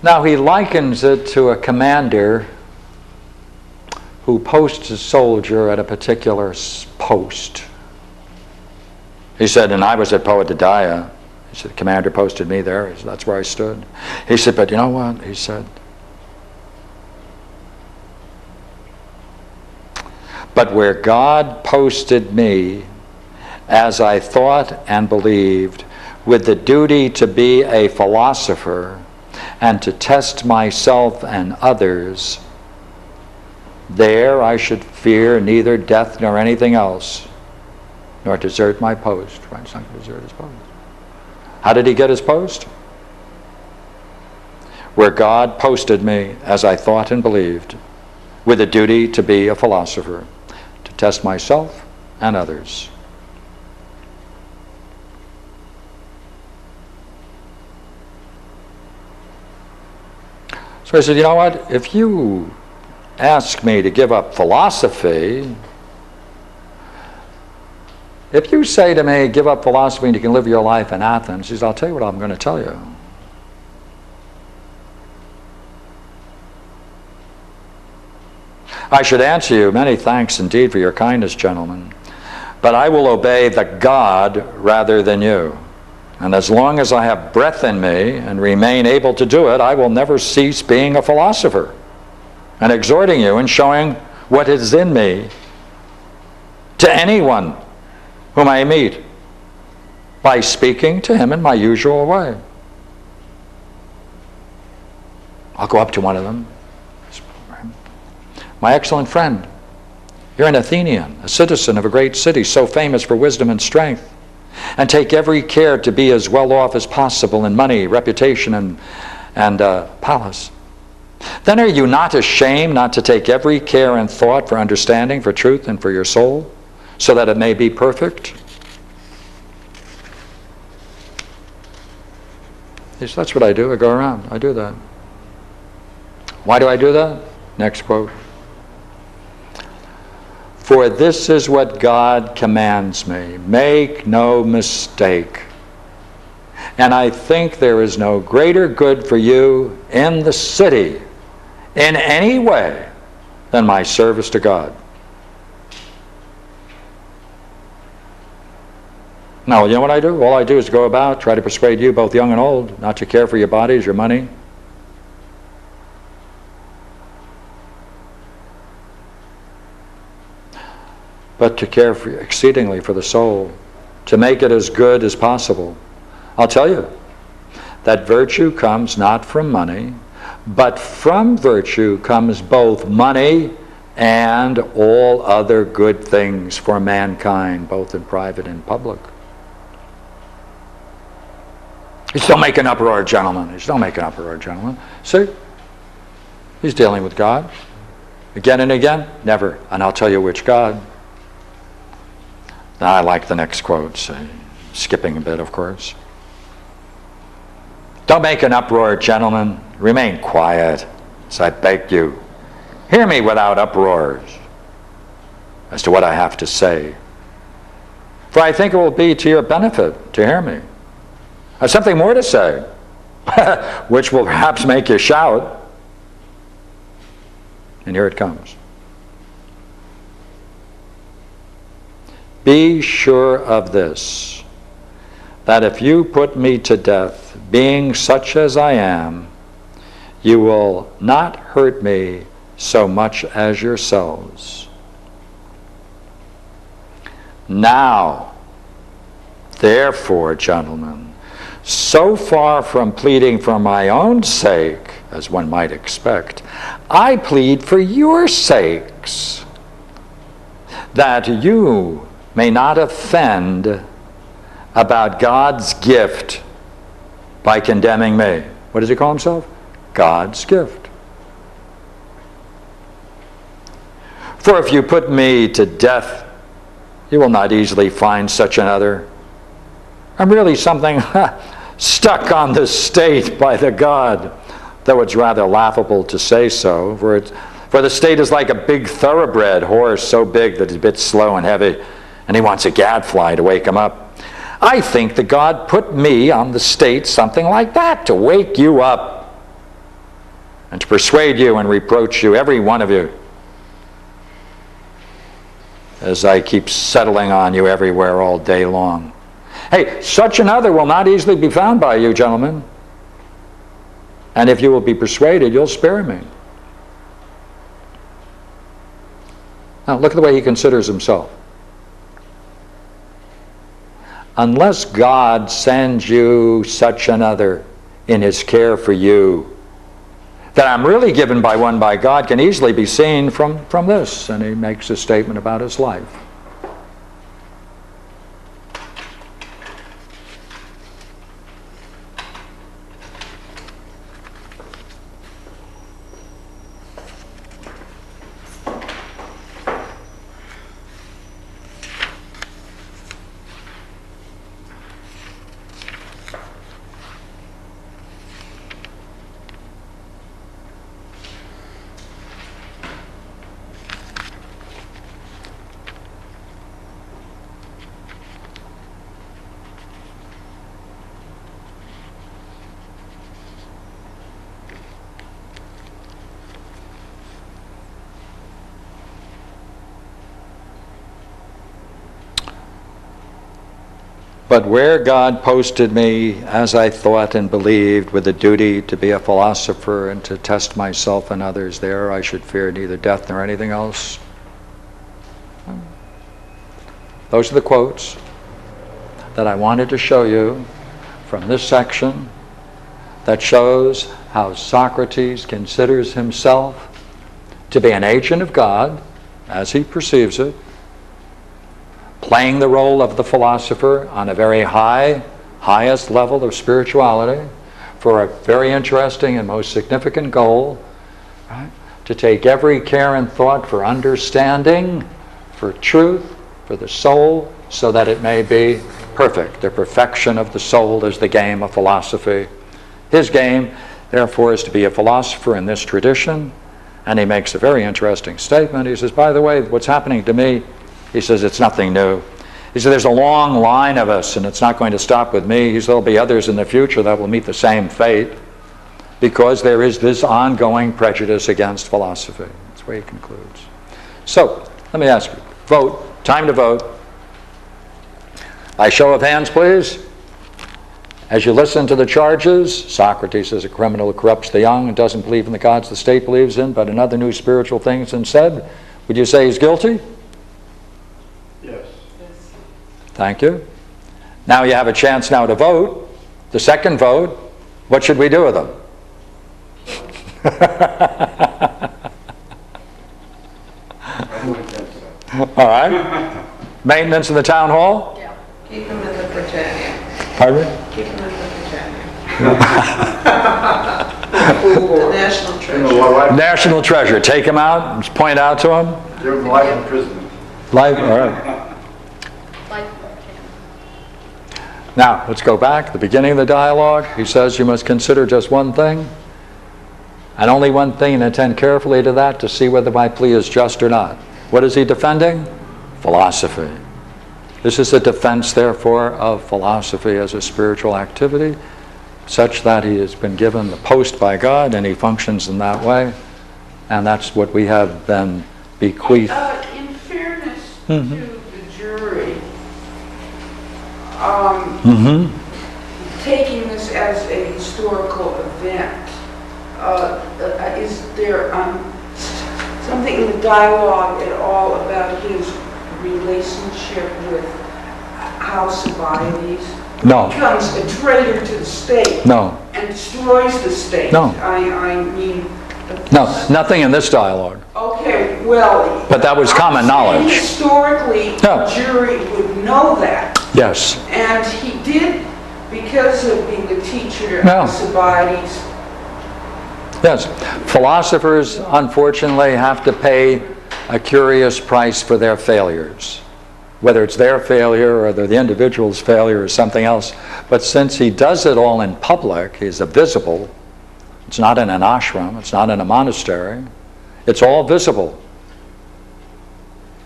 Now he likens it to a commander who posts a soldier at a particular post. He said, and I was at Poetidaia. He said, the commander posted me there. He said, that's where I stood. He said, but you know what? He said, but where God posted me, as I thought and believed, with the duty to be a philosopher, and to test myself and others, there I should fear neither death nor anything else, nor desert my post. Right? He's not going to desert his post. How did he get his post? Where God posted me, as I thought and believed, with a duty to be a philosopher, to test myself and others. So I said, you know what, if you ask me to give up philosophy, if you say to me, give up philosophy and you can live your life in Athens, he says, I'll tell you what I'm going to tell you. I should answer you, many thanks indeed for your kindness, gentlemen, but I will obey the God rather than you. And as long as I have breath in me and remain able to do it, I will never cease being a philosopher and exhorting you and showing what is in me to anyone whom I meet by speaking to him in my usual way. I'll go up to one of them. My excellent friend, you're an Athenian, a citizen of a great city, so famous for wisdom and strength, and take every care to be as well off as possible in money, reputation, and palace. Then are you not ashamed not to take every care and thought for understanding, for truth, and for your soul, so that it may be perfect? He says, that's what I do. I go around. I do that. Why do I do that? Next quote. For this is what God commands me. Make no mistake. And I think there is no greater good for you in the city, in any way, than my service to God. Now, you know what I do? All I do is go about, try to persuade you, both young and old, not to care for your bodies, your money, but to care exceedingly for the soul, to make it as good as possible. I'll tell you that virtue comes not from money, but from virtue comes both money and all other good things for mankind, both in private and public. He's still making uproar, gentlemen. He's still making uproar, gentlemen. See? He's dealing with God. Again and again? Never. And I'll tell you which God. Now I like the next quote, skipping a bit, of course. Don't make an uproar, gentlemen. Remain quiet, as I beg you. Hear me without uproars as to what I have to say. For I think it will be to your benefit to hear me. I have something more to say, which will perhaps make you shout. And here it comes. Be sure of this, that if you put me to death, being such as I am, you will not hurt me so much as yourselves. Now, therefore, gentlemen, so far from pleading for my own sake, as one might expect, I plead for your sakes, that you may not offend about God's gift by condemning me. What does he call himself? God's gift. For if you put me to death, you will not easily find such another. I'm really something stuck on the state by the God, though it's rather laughable to say so, for the state is like a big thoroughbred horse, so big that it's a bit slow and heavy, and he wants a gadfly to wake him up. I think that God put me on the state something like that, to wake you up and to persuade you and reproach you, every one of you, as I keep settling on you everywhere all day long. Hey, such another will not easily be found by you, gentlemen. And if you will be persuaded, you'll spare me. Now, look at the way he considers himself. Unless God sends you such another in his care for you, that I'm really given by one by God can easily be seen from this. And he makes a statement about his life. But where God posted me, as I thought and believed, with the duty to be a philosopher and to test myself and others, there I should fear neither death nor anything else. Those are the quotes that I wanted to show you from this section that shows how Socrates considers himself to be an agent of God, as he perceives it, playing the role of the philosopher on a very highest level of spirituality for a very interesting and most significant goal, right? To take every care and thought for understanding, for truth, for the soul, so that it may be perfect. The perfection of the soul is the game of philosophy. His game, therefore, is to be a philosopher in this tradition, and he makes a very interesting statement. He says, by the way, what's happening to me, he says, it's nothing new. He said, there's a long line of us, and it's not going to stop with me. He said, there'll be others in the future that will meet the same fate, because there is this ongoing prejudice against philosophy. That's where he concludes. So, let me ask you, vote. Time to vote. By show of hands, please. As you listen to the charges, Socrates is a criminal who corrupts the young and doesn't believe in the gods the state believes in, but in other new spiritual things instead. Would you say he's guilty? Yes. Thank you. Now you have a chance now to vote. The second vote, what should we do with them? I'm against that. All right. Maintenance in the town hall? Yeah. Keep them in the Britannia. Pardon? Keep them in the Britannia. The national You treasure. know, life, National treasure. Take him out, just point out to him. give him life imprisonment. Life, all right. Now, let's go back to the beginning of the dialogue. He says you must consider just one thing, and only one thing, and attend carefully to that to see whether my plea is just or not. What is he defending? Philosophy. This is a defense, therefore, of philosophy as a spiritual activity, such that he has been given the post by God, and he functions in that way, and that's what we have been bequeathed. In fairness Mhm. to the jury, taking this as a historical event, is there something in the dialogue at all about his relationship with Alcibiades? No. He becomes a traitor to the state. No. And destroys the state. No. I mean... No, nothing in this dialogue. Okay, well... But that was common knowledge. Historically, No. the jury would know that. Yes. And he did because of being a teacher No. at Alcibiades. Yes, philosophers unfortunately have to pay a curious price for their failures, whether it's their failure or the individual's failure or something else. But since he does it all in public, he's a visible. It's not in an ashram, it's not in a monastery. It's all visible.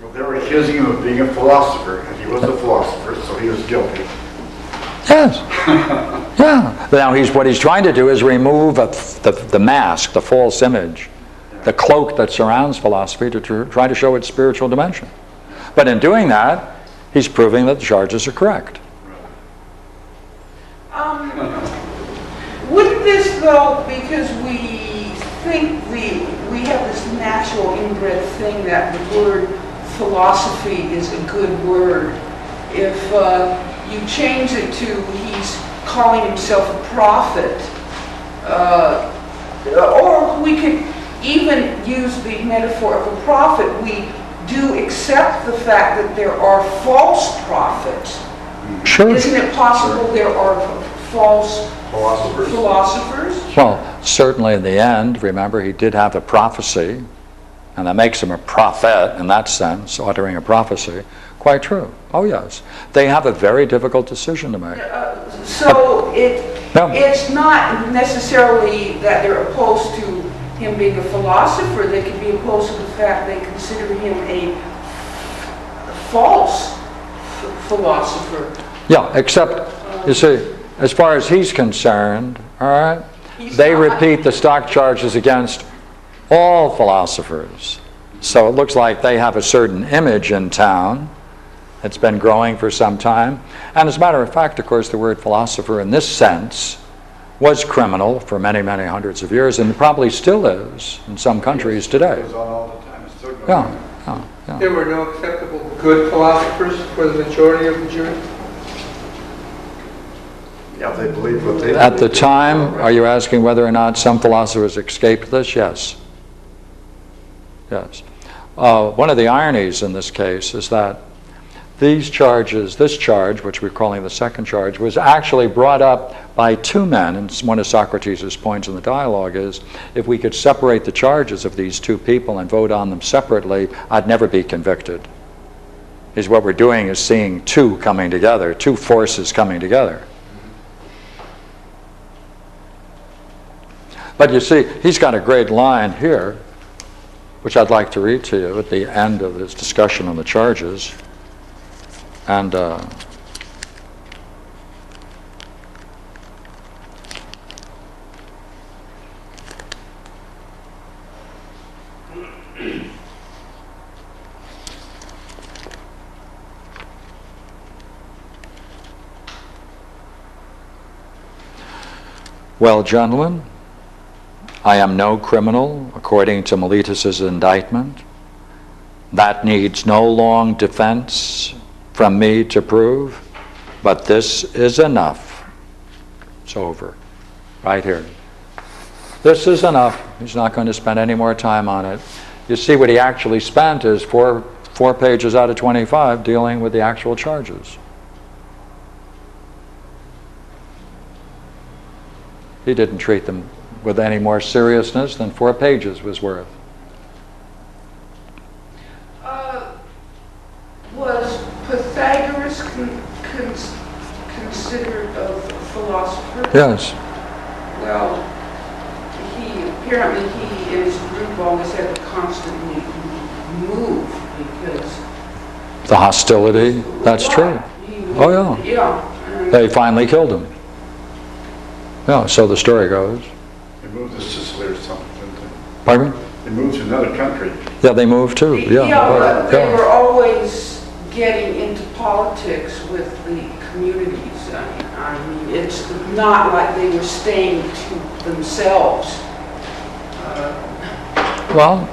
Well, they were accusing him of being a philosopher, and he was a philosopher, so he was guilty. Yes. Yeah. Now what he's trying to do is remove the mask, the false image, the cloak that surrounds philosophy to try to show its spiritual dimension. But in doing that, he's proving that the charges are correct. Wouldn't this though, because we think we have this natural inbred thing that the word philosophy is a good word, if you change it to he's calling himself a prophet, or we could even use the metaphor of a prophet, we do accept the fact that there are false prophets. Sure. Isn't it possible there are false philosophers? Well, certainly in the end, remember, he did have a prophecy, and that makes him a prophet in that sense, uttering a prophecy. Quite true. Oh, yes. They have a very difficult decision to make. So No. it's not necessarily that they're opposed to him being a philosopher. They could be opposed to the fact they consider him a false philosopher. Yeah, except, you see, as far as he's concerned, all right, He's they not. repeat the stock charges against all philosophers. So it looks like they have a certain image in town. It's been growing for some time. And as a matter of fact, of course, the word philosopher in this sense was criminal for many, many hundreds of years, and probably still is in some countries today. It goes on all the time. It's still going Yeah, on. yeah, yeah. There were no acceptable good philosophers for the majority of the Jews? Yeah, they believe what they At the believe. time, are you asking whether or not some philosophers escaped this? Yes. Yes. One of the ironies in this case is that these charges, this charge, which we're calling the second charge, was actually brought up by two men, and one of Socrates' points in the dialogue is, if we could separate the charges of these two people and vote on them separately, I'd never be convicted. Is what we're doing is seeing two coming together, two forces coming together. But you see, he's got a great line here, which I'd like to read to you at the end of this discussion on the charges. And well, gentlemen, I am no criminal according to Meletus's indictment. That needs no long defense from me to prove, but this is enough. It's over, right here. This is enough. He's not going to spend any more time on it. You see, what he actually spent is four pages out of 25 dealing with the actual charges. He didn't treat them with any more seriousness than 4 pages was worth. Was Pythagoras considered a philosopher? Yes. Well, apparently he and his group always had to constantly move because... The hostility, that's true. Oh, yeah. Yeah. and- They finally killed him. Yeah, so the story goes. They moved to Sicily or something, didn't they? Pardon me? They moved to another country. Yeah, they moved too. Yeah. but they yeah. were always getting into politics with the communities. I mean, it's not like they were staying to themselves. Well,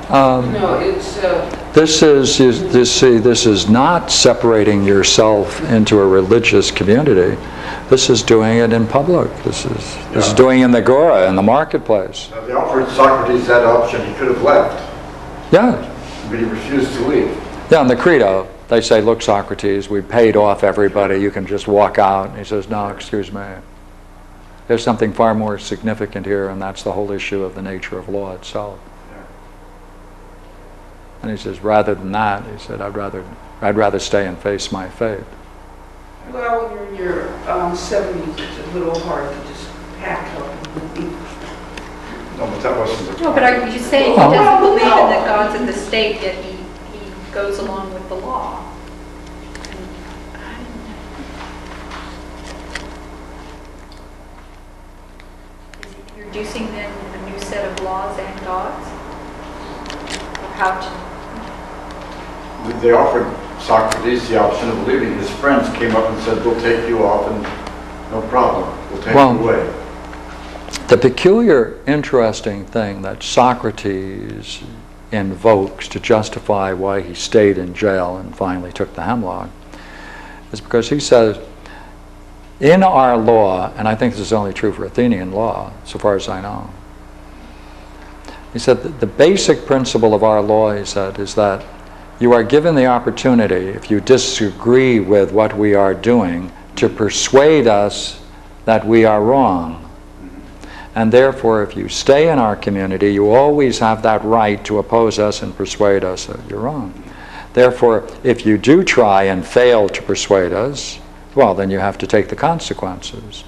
No, it's... this is not separating yourself into a religious community. This is doing it in public. This is doing it in the agora, in the marketplace. Now, they offered Socrates that option. He could have left, Yeah, but he refused to leave. yeah, in the Credo. they say, look, Socrates, we paid off everybody, you can just walk out. And he says, no, excuse me. There's something far more significant here, and that's the whole issue of the nature of law itself. And he says, rather than that, he said, I'd rather stay and face my fate. Well, when you're in your 70s, it's a little hard to just pack up. No, but that wasn't the No, but are you saying he doesn't believe in the gods of the state, yet he goes along with the law? Is he introducing then a new set of laws and gods? Or how to? They offered Socrates the option of leaving. His friends came up and said, we'll take you off and no problem, we'll take you away. The peculiar, interesting thing that Socrates invokes to justify why he stayed in jail and finally took the hemlock is because he says, in our law, and I think this is only true for Athenian law, so far as I know, he said that the basic principle of our law, he said, is that you are given the opportunity, if you disagree with what we are doing, to persuade us that we are wrong. And therefore, if you stay in our community, you always have that right to oppose us and persuade us that you're wrong. Therefore, if you do try and fail to persuade us, well, then you have to take the consequences.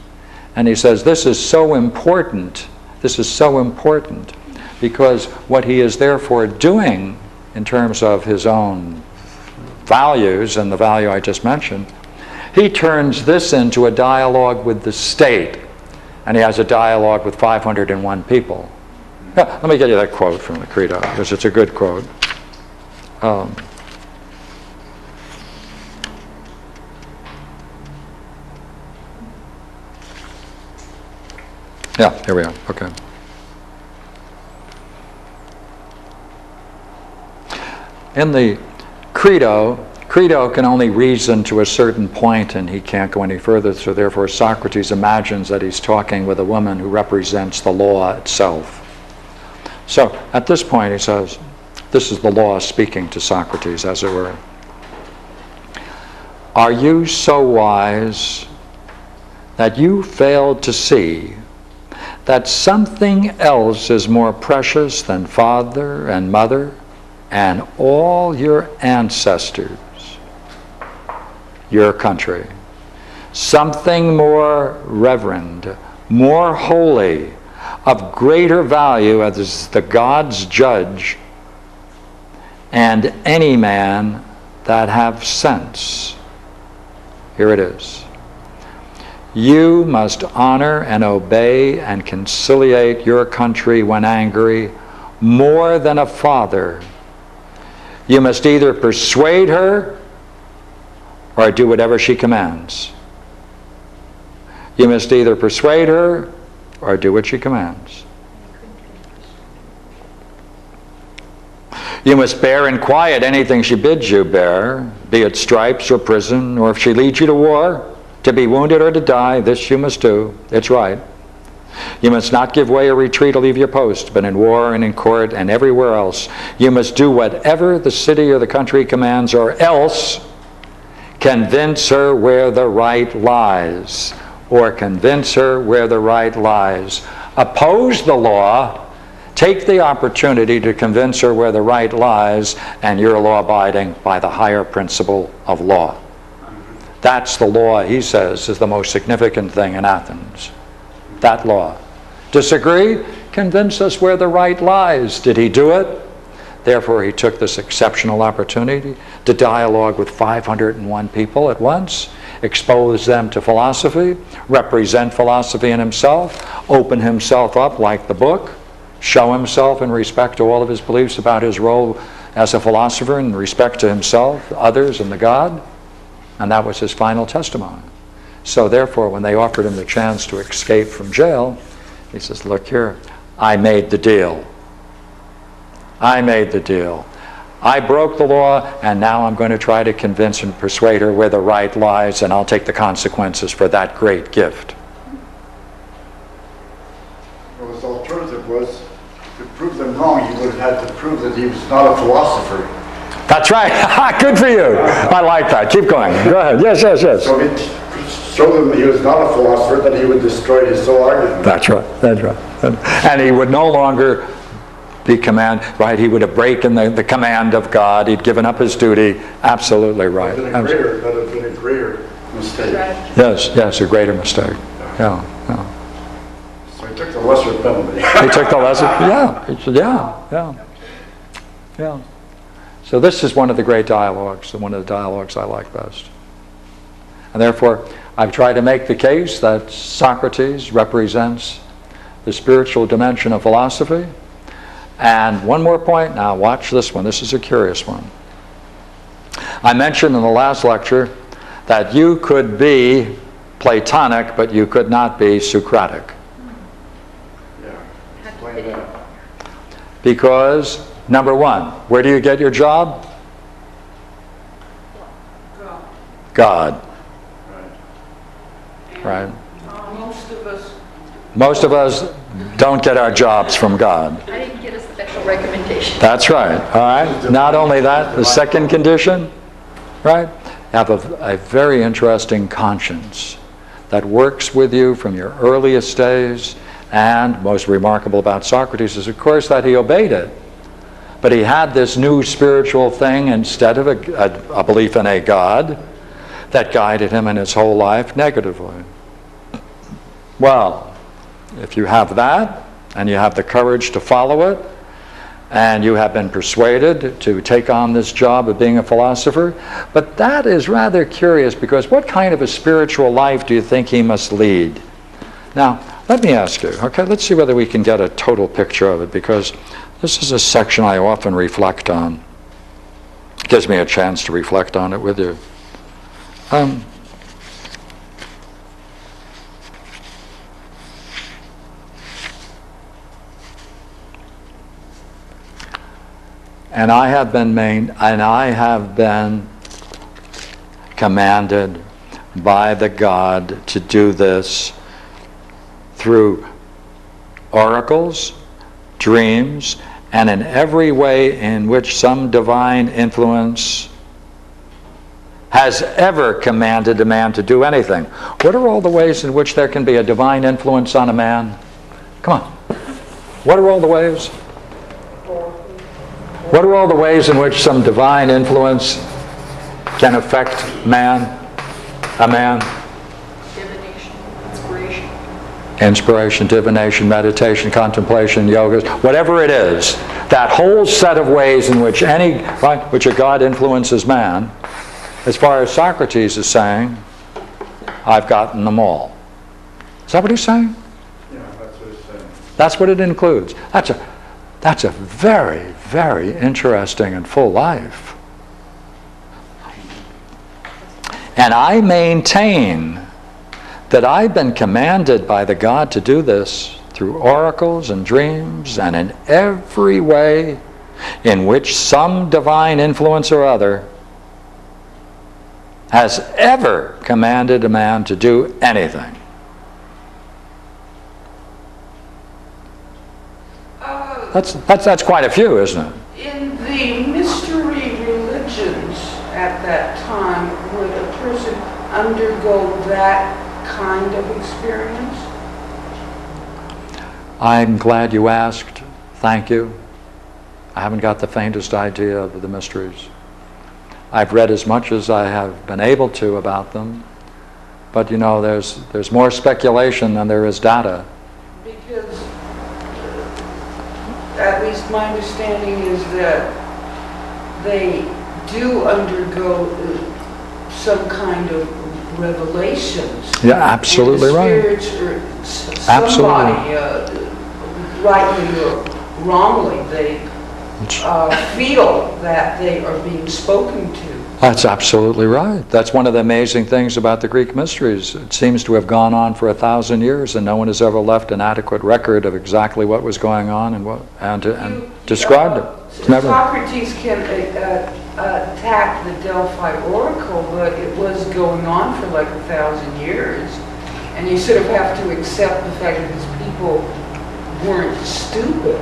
And he says this is so important, because what he is therefore doing in terms of his own values and the value I just mentioned, he turns this into a dialogue with the state. And he has a dialogue with 501 people. Yeah, let me get you that quote from the Credo, because it's a good quote. Yeah, here we are. Okay. In the Credo can only reason to a certain point, and he can't go any further, so therefore Socrates imagines that he's talking with a woman who represents the law itself. So at this point he says, this is the law speaking to Socrates, as it were. Are you so wise that you failed to see that something else is more precious than father and mother and all your ancestors, your country? Something more reverend, more holy, of greater value as the God's judge, and any man that have sense. Here it is. You must honor and obey and conciliate your country when angry more than a father. You must either persuade her or do whatever she commands. You must either persuade her or do what she commands. You must bear in quiet anything she bids you bear, be it stripes or prison, or if she leads you to war, to be wounded or to die, this you must do. It's right. You must not give way or retreat or leave your post, but in war and in court and everywhere else, you must do whatever the city or the country commands, or else convince her where the right lies, or convince her where the right lies. Oppose the law, take the opportunity to convince her where the right lies, and you're law-abiding by the higher principle of law. That's the law, he says, is the most significant thing in Athens. That law. Disagree? Convince us where the right lies. Did he do it? Therefore, he took this exceptional opportunity to dialogue with 501 people at once, expose them to philosophy, represent philosophy in himself, open himself up like the book, show himself in respect to all of his beliefs about his role as a philosopher in respect to himself, others, and the God. And that was his final testimony. So therefore, when they offered him the chance to escape from jail, he says, look here, I made the deal. I made the deal. I broke the law, and now I'm going to try to convince and persuade her where the right lies, and I'll take the consequences for that great gift. Well, his alternative was to prove them wrong. He would have had to prove that he was not a philosopher. That's right. Good for you. I like that. Keep going. Go ahead. Yes. So he showed them that he was not a philosopher, that he would destroy his sole argument. That's right. And he would no longer be right? He would have broken the command of God. He'd given up his duty. Absolutely right. That would have been a greater mistake. Yes, a greater mistake. Yeah. So he took the lesser penalty. He took the lesson. Yeah. So this is one of the great dialogues, and one of the dialogues I like best. And therefore, I've tried to make the case that Socrates represents the spiritual dimension of philosophy. And one more point. Now watch this one. This is a curious one. I mentioned in the last lecture that you could be Platonic, but you could not be Socratic. Explain that. Because, number one, where do you get your job? God. Right? Most of us don't get our jobs from God. I didn't get a special recommendation. That's right. All right. Not only that, the second condition, right? Have a very interesting conscience that works with you from your earliest days. And most remarkable about Socrates is, of course, that he obeyed it. But he had this new spiritual thing instead of a belief in a God that guided him in his whole life negatively. Well, if you have that, and you have the courage to follow it, and you have been persuaded to take on this job of being a philosopher, but that is rather curious, because what kind of a spiritual life do you think he must lead? Now, let me ask you, okay, let's see whether we can get a total picture of it, because this is a section I often reflect on. It gives me a chance to reflect on it with you. And I have been commanded by the God to do this through oracles, dreams, and in every way in which some divine influence has ever commanded a man to do anything. What are all the ways in which there can be a divine influence on a man? Come on. What are all the ways? What are all the ways in which some divine influence can affect a man? Divination, inspiration. Inspiration, divination, meditation, contemplation, yoga, whatever it is, that whole set of ways in which which a God influences man, as far as Socrates is saying, I've gotten them all. Is that what he's saying? Yeah, that's what he's saying. That's what it includes. That's a very, very interesting and full life. And I maintain that I've been commanded by the God to do this through oracles and dreams, and in every way in which some divine influence or other has ever commanded a man to do anything. That's quite a few, isn't it? In the mystery religions at that time, would a person undergo that kind of experience? I'm glad you asked. Thank you. I haven't got the faintest idea of the mysteries. I've read as much as I have been able to about them, but you know, there's more speculation than there is data. Because at least my understanding is that they do undergo some kind of revelations. Yeah, absolutely right. Somebody, rightly or wrongly, they feel that they are being spoken to. That's absolutely right. That's one of the amazing things about the Greek mysteries. It seems to have gone on for 1,000 years, and no one has ever left an adequate record of exactly what was going on and described it. Socrates can attack the Delphi Oracle, but it was going on for like 1,000 years, and you sort of have to accept the fact that these people weren't stupid.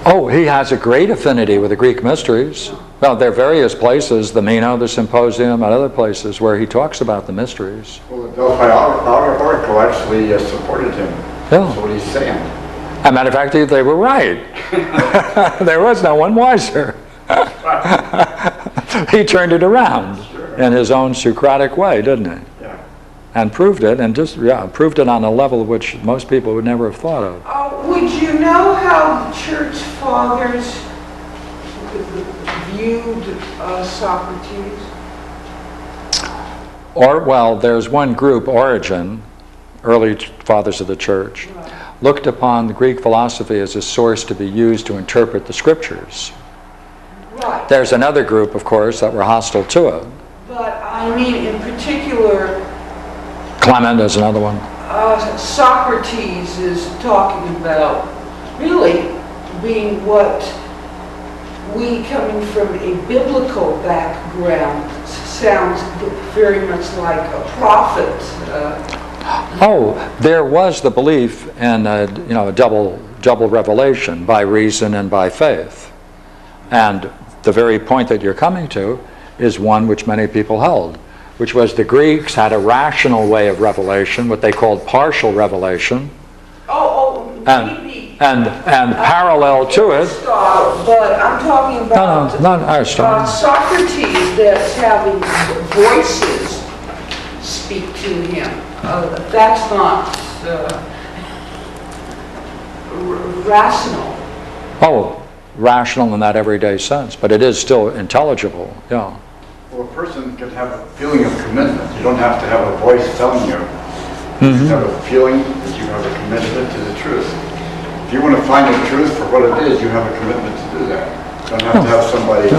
Oh, he has a great affinity with the Greek mysteries. Well, there are various places, the Meno, the Symposium, and other places where he talks about the mysteries. Well, the Delphi oracle actually supported him. Yeah. That's what he's saying. As a matter of fact, they were right. There was no one wiser. He turned it around in his own Socratic way, didn't he? Yeah. And proved it, and proved it on a level which most people would never have thought of. Would you know how the church fathers viewed Socrates? Well, there's one group, Origen, early fathers of the church, looked upon the Greek philosophy as a source to be used to interpret the scriptures. Right. There's another group, of course, that were hostile to it. But I mean, in particular, Clement is another one. Socrates is talking about really being what we, coming from a biblical background, sounds very much like a prophet. There was the belief in a double revelation by reason and by faith. And the very point that you're coming to is one which many people held, which was the Greeks had a rational way of revelation, what they called partial revelation. Maybe. And parallel to it. But I'm talking about not Aristotle. Socrates that's having voices speak to him. That's not rational. Rational in that everyday sense, but it is still intelligible, yeah. Well, a person can have a feeling of commitment. You don't have to have a voice telling you. You have a feeling that you have a commitment to the truth. If you want to find the truth for what it is, you have a commitment to do that. You don't have to have somebody's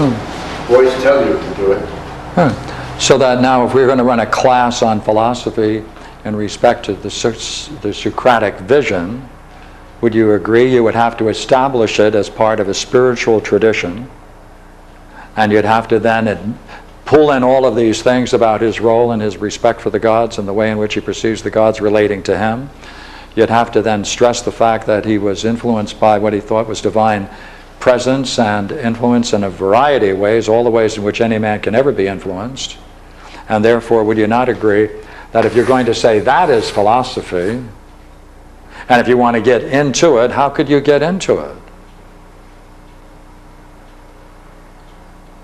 voice tell you to do it. So that now if we're going to run a class on philosophy in respect to the Socratic vision, would you agree you would have to establish it as part of a spiritual tradition, and you'd have to then pull in all of these things about his role and his respect for the gods and the way in which he perceives the gods relating to him. You'd have to then stress the fact that he was influenced by what he thought was divine presence and influence in a variety of ways, all the ways in which any man can ever be influenced. And therefore, would you not agree that if you're going to say that is philosophy, and if you want to get into it, how could you get into it?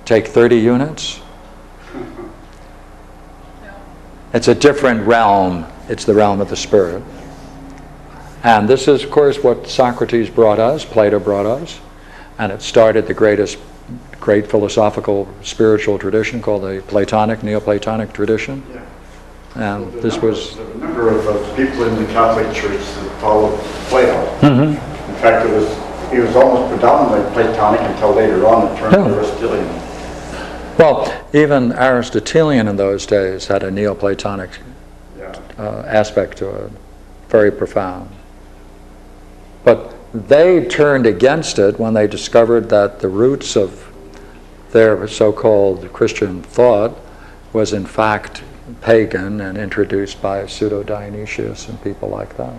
Take 30 units? It's a different realm. It's the realm of the spirit. And this is, of course, what Socrates brought us, Plato brought us, and it started the great philosophical spiritual tradition called the Platonic, Neoplatonic tradition. Yeah. And this was... There were a number of people in the Catholic Church that followed Plato. In fact, he was almost predominantly Platonic until later on it turned Aristotelian. Well, even Aristotelian in those days had a Neoplatonic aspect to it, very profound. But they turned against it when they discovered that the roots of their so-called Christian thought was in fact pagan and introduced by Pseudo-Dionysius and people like that.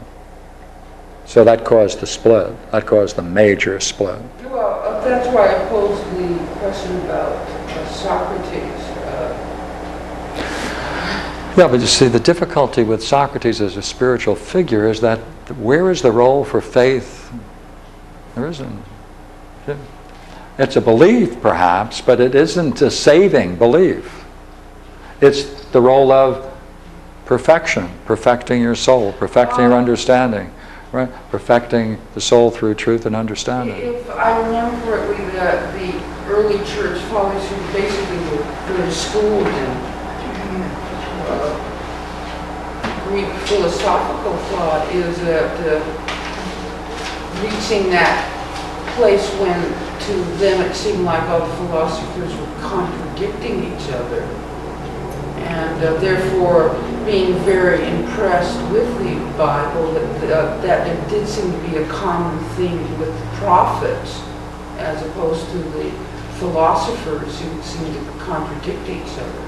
So that caused the split. That caused the major split. Well, that's why I posed the question about Socrates. Yeah, but you see, the difficulty with Socrates as a spiritual figure is that where is the role for faith? There isn't. It's a belief, perhaps, but it isn't a saving belief. It's the role of perfection, perfecting your soul, perfecting your understanding, right? Perfecting the soul through truth and understanding. If I remember correctly, the early church fathers who basically were very schooled in Greek philosophical thought is that reaching that place when to them it seemed like all the philosophers were contradicting each other, and therefore being very impressed with the Bible, that there did seem to be a common theme with the prophets as opposed to the philosophers who seemed to contradict each other.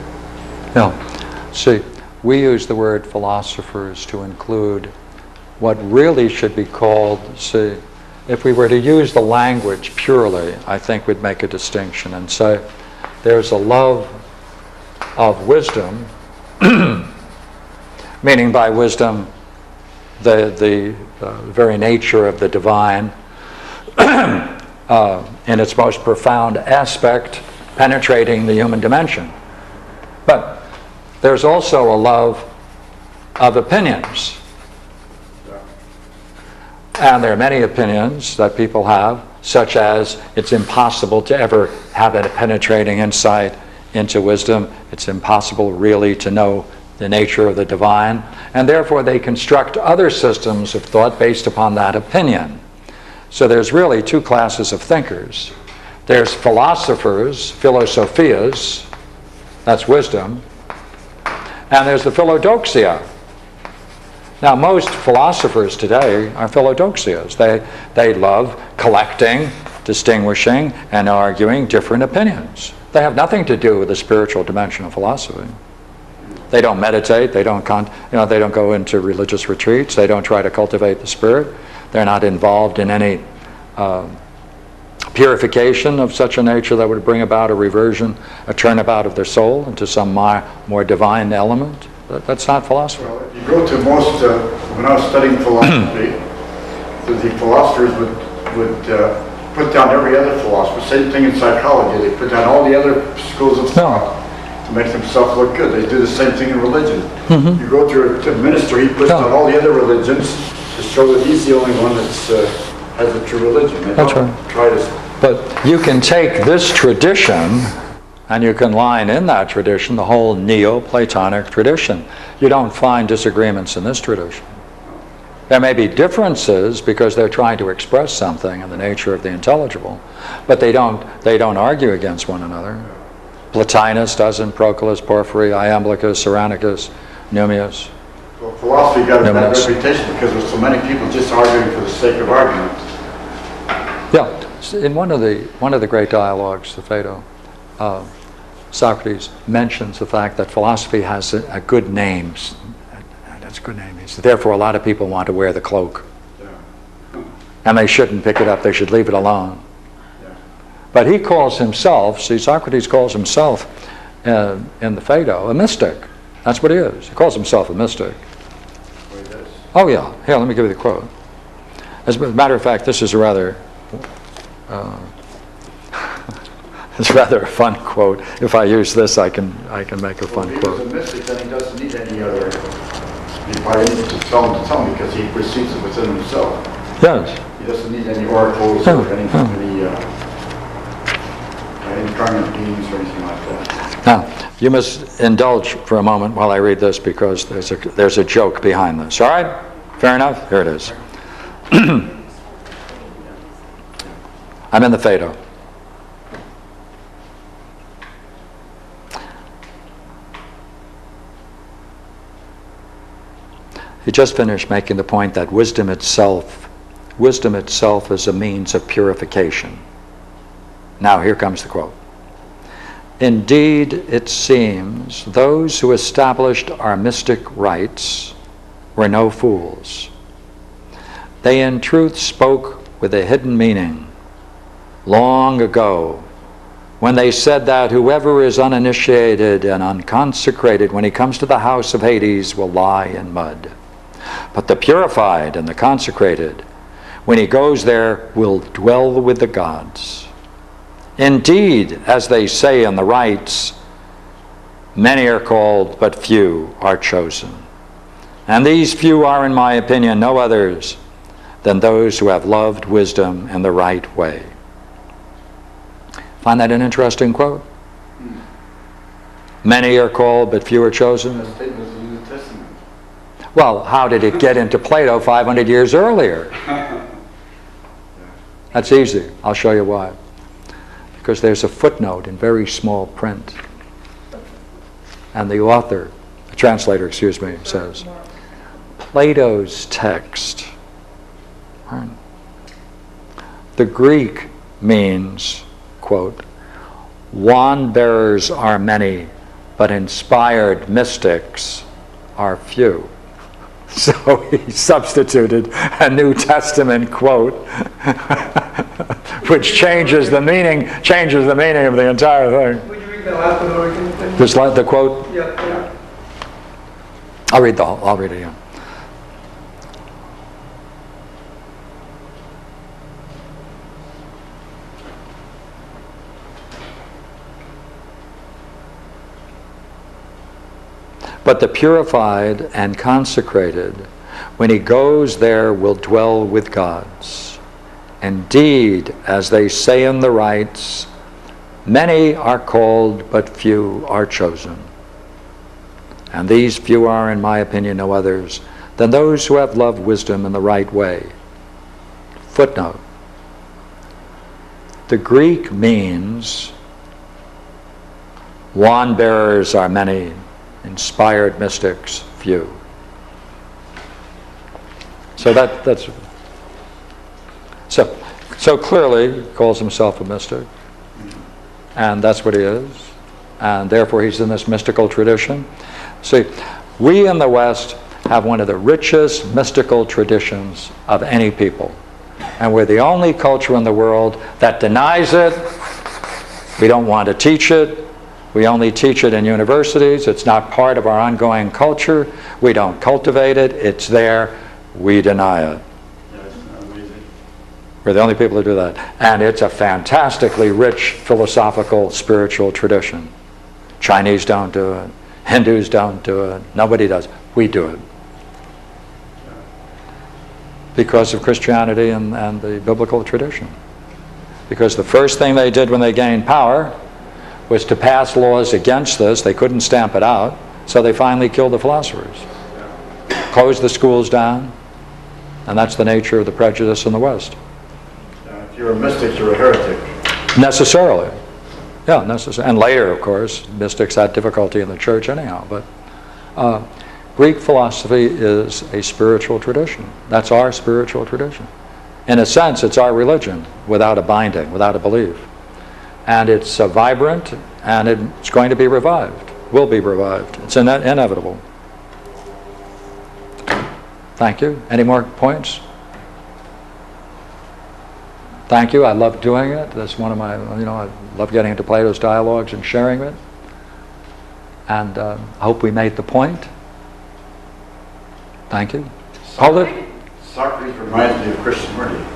No. See, we use the word philosophers to include what really should be called, if we were to use the language purely, I think we'd make a distinction and say there's a love of wisdom, meaning by wisdom the very nature of the divine in its most profound aspect, penetrating the human dimension. But there's also a love of opinions. And there are many opinions that people have, such as it's impossible to ever have a penetrating insight into wisdom. It's impossible really to know the nature of the divine. And therefore they construct other systems of thought based upon that opinion. So there's really two classes of thinkers. There's philosophers, philosophias, that's wisdom. And there's the philodoxia. Now, most philosophers today are philodoxias. They love collecting, distinguishing, and arguing different opinions. They have nothing to do with the spiritual dimension of philosophy. They don't meditate. They don't go into religious retreats. They don't try to cultivate the spirit. They're not involved in any purification of such a nature that would bring about a reversion, a turnabout of their soul into some more divine element. That's not philosophy. Well, if you go to most, when I was studying philosophy, the philosophers would put down every other philosopher. Same thing in psychology. They put down all the other schools of thought to make themselves look good. They do the same thing in religion. Mm-hmm. You go to a minister, he puts down all the other religions to show that he's the only one that has a true religion. They That's don't right. try to. But you can take this tradition and you can line in that tradition the whole Neoplatonic tradition. You don't find disagreements in this tradition. There may be differences because they're trying to express something in the nature of the intelligible, but they don't argue against one another. Plotinus doesn't, Proclus, Porphyry, Iamblichus, Cyranicus, Nummius. Well, philosophy got a bad reputation because there's so many people just arguing for the sake of argument. Yeah, in one of the great dialogues, the Phaedo, Socrates mentions the fact that philosophy has a good name. That's a good name. He said, therefore, a lot of people want to wear the cloak. Yeah. And they shouldn't pick it up. They should leave it alone. Yeah. But he calls himself, Socrates calls himself in the Phaedo a mystic. That's what he is. He calls himself a mystic. Oh, yeah. Here, let me give you the quote. As a matter of fact, this is a rather... it's rather a fun quote. If I use this, I can make a fun quote. If he was a mystic, then he doesn't need any other anybody to tell him because he perceives it within himself. Yes. He doesn't need any oracles or any incarnate beings or anything like that. Now, you must indulge for a moment while I read this because there's a joke behind this. All right? Fair enough? Here it is. I'm in the Phaedo. He just finished making the point that wisdom itself is a means of purification. Now here comes the quote. Indeed, it seems those who established our mystic rites were no fools. They in truth spoke with a hidden meaning long ago when they said that whoever is uninitiated and unconsecrated when he comes to the house of Hades will lie in mud. But the purified and the consecrated, when he goes there, will dwell with the gods. Indeed, as they say in the rites, many are called, but few are chosen. And these few are, in my opinion, no others than those who have loved wisdom in the right way. Find that an interesting quote? Many are called, but few are chosen. That statement is in the New Testament. Well, how did it get into Plato 500 years earlier? That's easy. I'll show you why. Because there's a footnote in very small print. And the author, the translator, says, Plato's text. Right? The Greek means, quote, wand bearers are many, but inspired mystics are few. So he substituted a New Testament quote, which changes the meaning of the entire thing. Would you read that last one over again, please? Just like the quote. Yeah. I'll read it again. But the purified and consecrated, when he goes there, will dwell with gods. Indeed, as they say in the rites, many are called, but few are chosen. And these few are, in my opinion, no others than those who have loved wisdom in the right way. Footnote. The Greek means wand bearers are many, inspired mystics few. So that's so clearly he calls himself a mystic, and that's what he is, and therefore he's in this mystical tradition. See, we in the West have one of the richest mystical traditions of any people, and we're the only culture in the world that denies it. We don't want to teach it. We only teach it in universities. It's not part of our ongoing culture. We don't cultivate it. It's there. We deny it. Yes, amazing. We're the only people who do that. And it's a fantastically rich philosophical, spiritual tradition. Chinese don't do it. Hindus don't do it. Nobody does. We do it. Because of Christianity and the biblical tradition. Because the first thing they did when they gained power was to pass laws against this. They couldn't stamp it out, so they finally killed the philosophers. Closed the schools down, and that's the nature of the prejudice in the West. If you're a mystic, you're a heretic. Necessarily. Yeah, necessarily. And later, of course, mystics had difficulty in the church anyhow, but Greek philosophy is a spiritual tradition. That's our spiritual tradition. In a sense, it's our religion without a binding, without a belief. And it's vibrant, and it's going to be revived, will be revived. It's inevitable. Thank you. Any more points? Thank you. I love doing it. That's one of my, I love getting into Plato's dialogues and sharing it. And I hope we made the point. Thank you. Hold it. Socrates reminds me of Krishnamurti.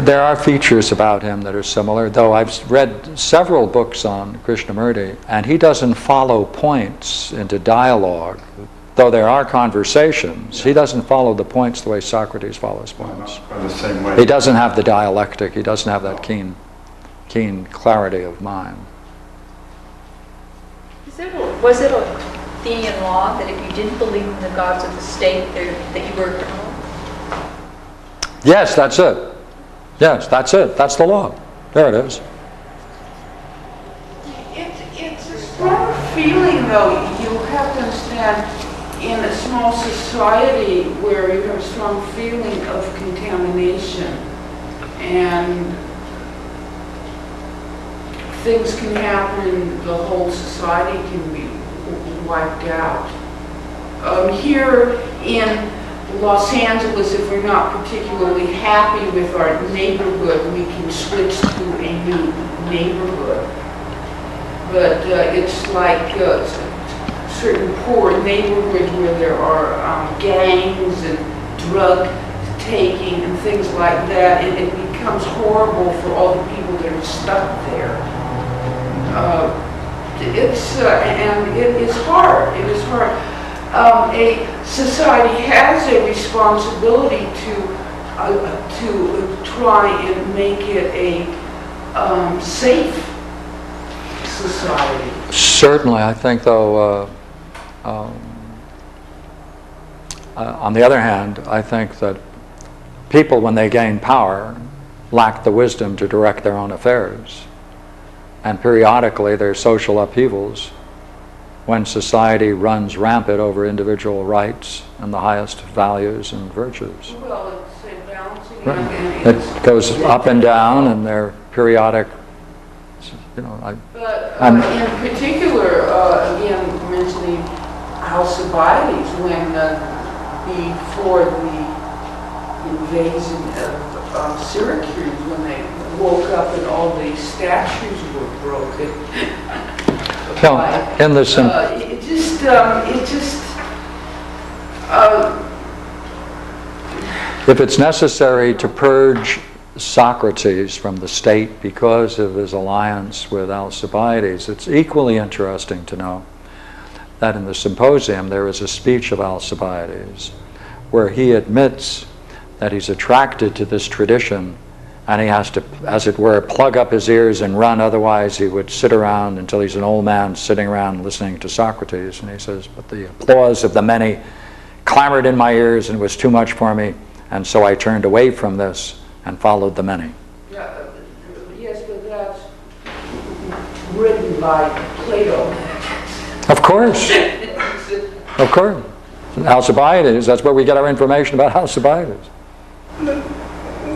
There are features about him that are similar, though I've read several books on Krishnamurti, and he doesn't follow points into dialogue. Though there are conversations, he doesn't follow the points the way Socrates follows points. Not the same way. He doesn't have the dialectic. He doesn't have that keen clarity of mind. Was it a Athenian law that if you didn't believe in the gods of the state, that you were a criminal? Yes, that's it. Yes, that's it. That's the law. There it is. It's a strong feeling, though. You have to understand, in a small society where you have a strong feeling of contamination and things can happen, the whole society can be wiped out. Here in Los Angeles, if we're not particularly happy with our neighborhood, we can switch to a new neighborhood. But it's like certain poor neighborhoods where there are gangs and drug taking and things like that, and it becomes horrible for all the people that are stuck there. And it is hard. It is hard. A society has a responsibility to try and make it a safe society. Certainly, I think, though, on the other hand, I think that people, when they gain power, lack the wisdom to direct their own affairs. And periodically, there's social upheavals when society runs rampant over individual rights and the highest values and virtues. Well, it's a balancing act. Right. And It goes up and down, and they're periodic. But in particular, again, mentioning Alcibiades when before the invasion of Syracuse, when they woke up and all the statues were broken. Well, in the if it's necessary to purge Socrates from the state because of his alliance with Alcibiades, it's equally interesting to know that in the Symposium there is a speech of Alcibiades where he admits that he's attracted to this tradition and he has to, as it were, plug up his ears and run, otherwise he would sit around until he's an old man sitting around listening to Socrates. And he says, but the applause of the many clamored in my ears and was too much for me, and so I turned away from this and followed the many. Yes, but that's written by Plato. Of course. Of course. Alcibiades, that's where we get our information about Alcibiades.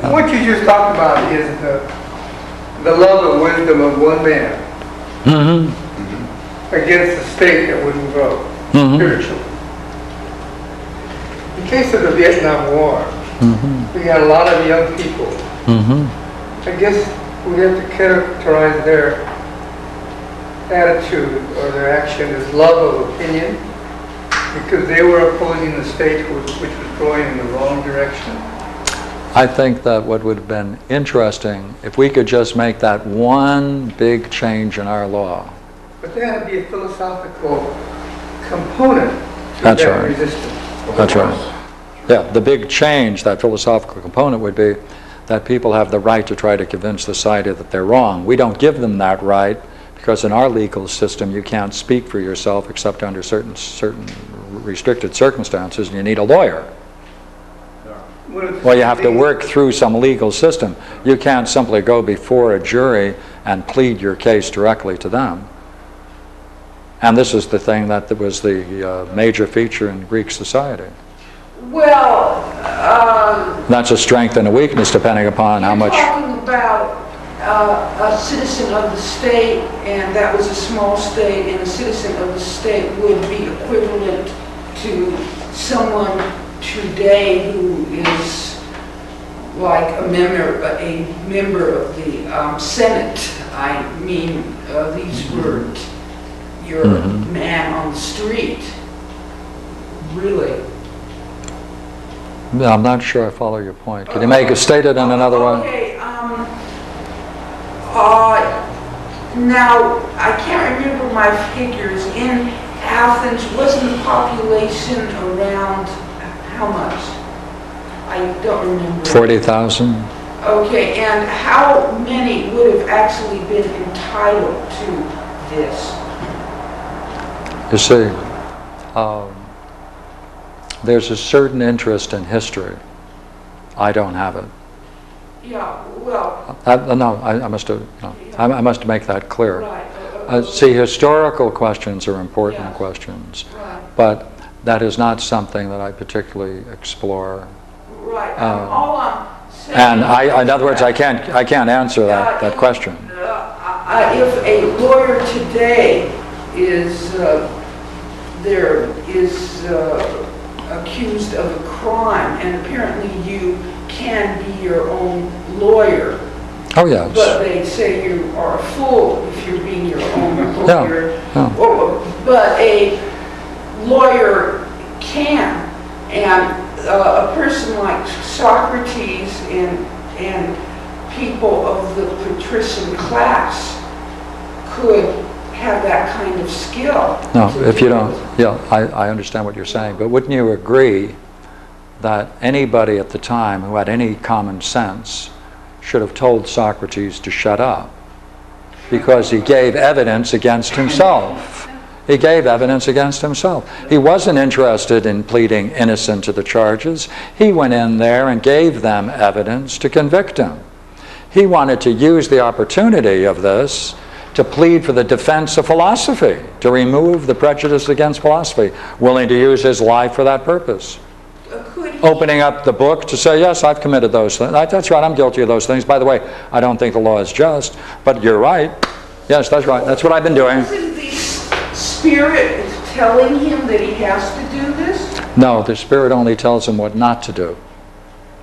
What you just talked about is the love and wisdom of one man against a state that wouldn't grow spiritually. In case of the Vietnam War, we had a lot of young people. I guess we have to characterize their attitude or their action as love of opinion, because they were opposing the state which was going in the wrong direction. I think that what would have been interesting, if we could just make that one big change in our law. But there had to be a philosophical component to That's that right. resistance. That's right. Yeah, the big change, that philosophical component, would be that people have the right to try to convince society that they're wrong. We don't give them that right because in our legal system you can't speak for yourself except under certain restricted circumstances, and you need a lawyer. Well, you have to work through some legal system. You can't simply go before a jury and plead your case directly to them. And this is the thing that was the major feature in Greek society. Well, that's a strength and a weakness depending upon how much... You're talking about a citizen of the state, and that was a small state, and a citizen of the state would be equivalent to someone today who is like a member of the Senate. I mean, these were your man on the street. Really. I'm not sure I follow your point. Can you state it in another way? Okay. Now, I can't remember my figures. In Athens, wasn't the population around how much? I don't remember. 40,000. Okay, and how many would have actually been entitled to this? You see, there's a certain interest in history. I don't have it. Yeah, well... I must make that clear. Right. See, historical questions are important questions, but that is not something that I particularly explore. Right. All I'm saying... And in other words, I can't answer that question. If a lawyer today is accused of a crime, and apparently you can be your own lawyer. Oh, yes. But they say you are a fool if you're being your own lawyer. Yeah. But a lawyer can, and a person like Socrates and people of the patrician class could have that kind of skill. No, if you don't, I understand what you're saying, but wouldn't you agree that anybody at the time who had any common sense should have told Socrates to shut up? Because he gave evidence against himself. He gave evidence against himself. He wasn't interested in pleading innocent to the charges. He went in there and gave them evidence to convict him. He wanted to use the opportunity of this to plead for the defense of philosophy, to remove the prejudice against philosophy, willing to use his life for that purpose. Opening up the book to say, yes, I've committed those things. That's right, I'm guilty of those things. By the way, I don't think the law is just, but you're right. Yes, that's right. That's what I've been doing. Isn't the spirit telling him that he has to do this? No, the Spirit only tells him what not to do.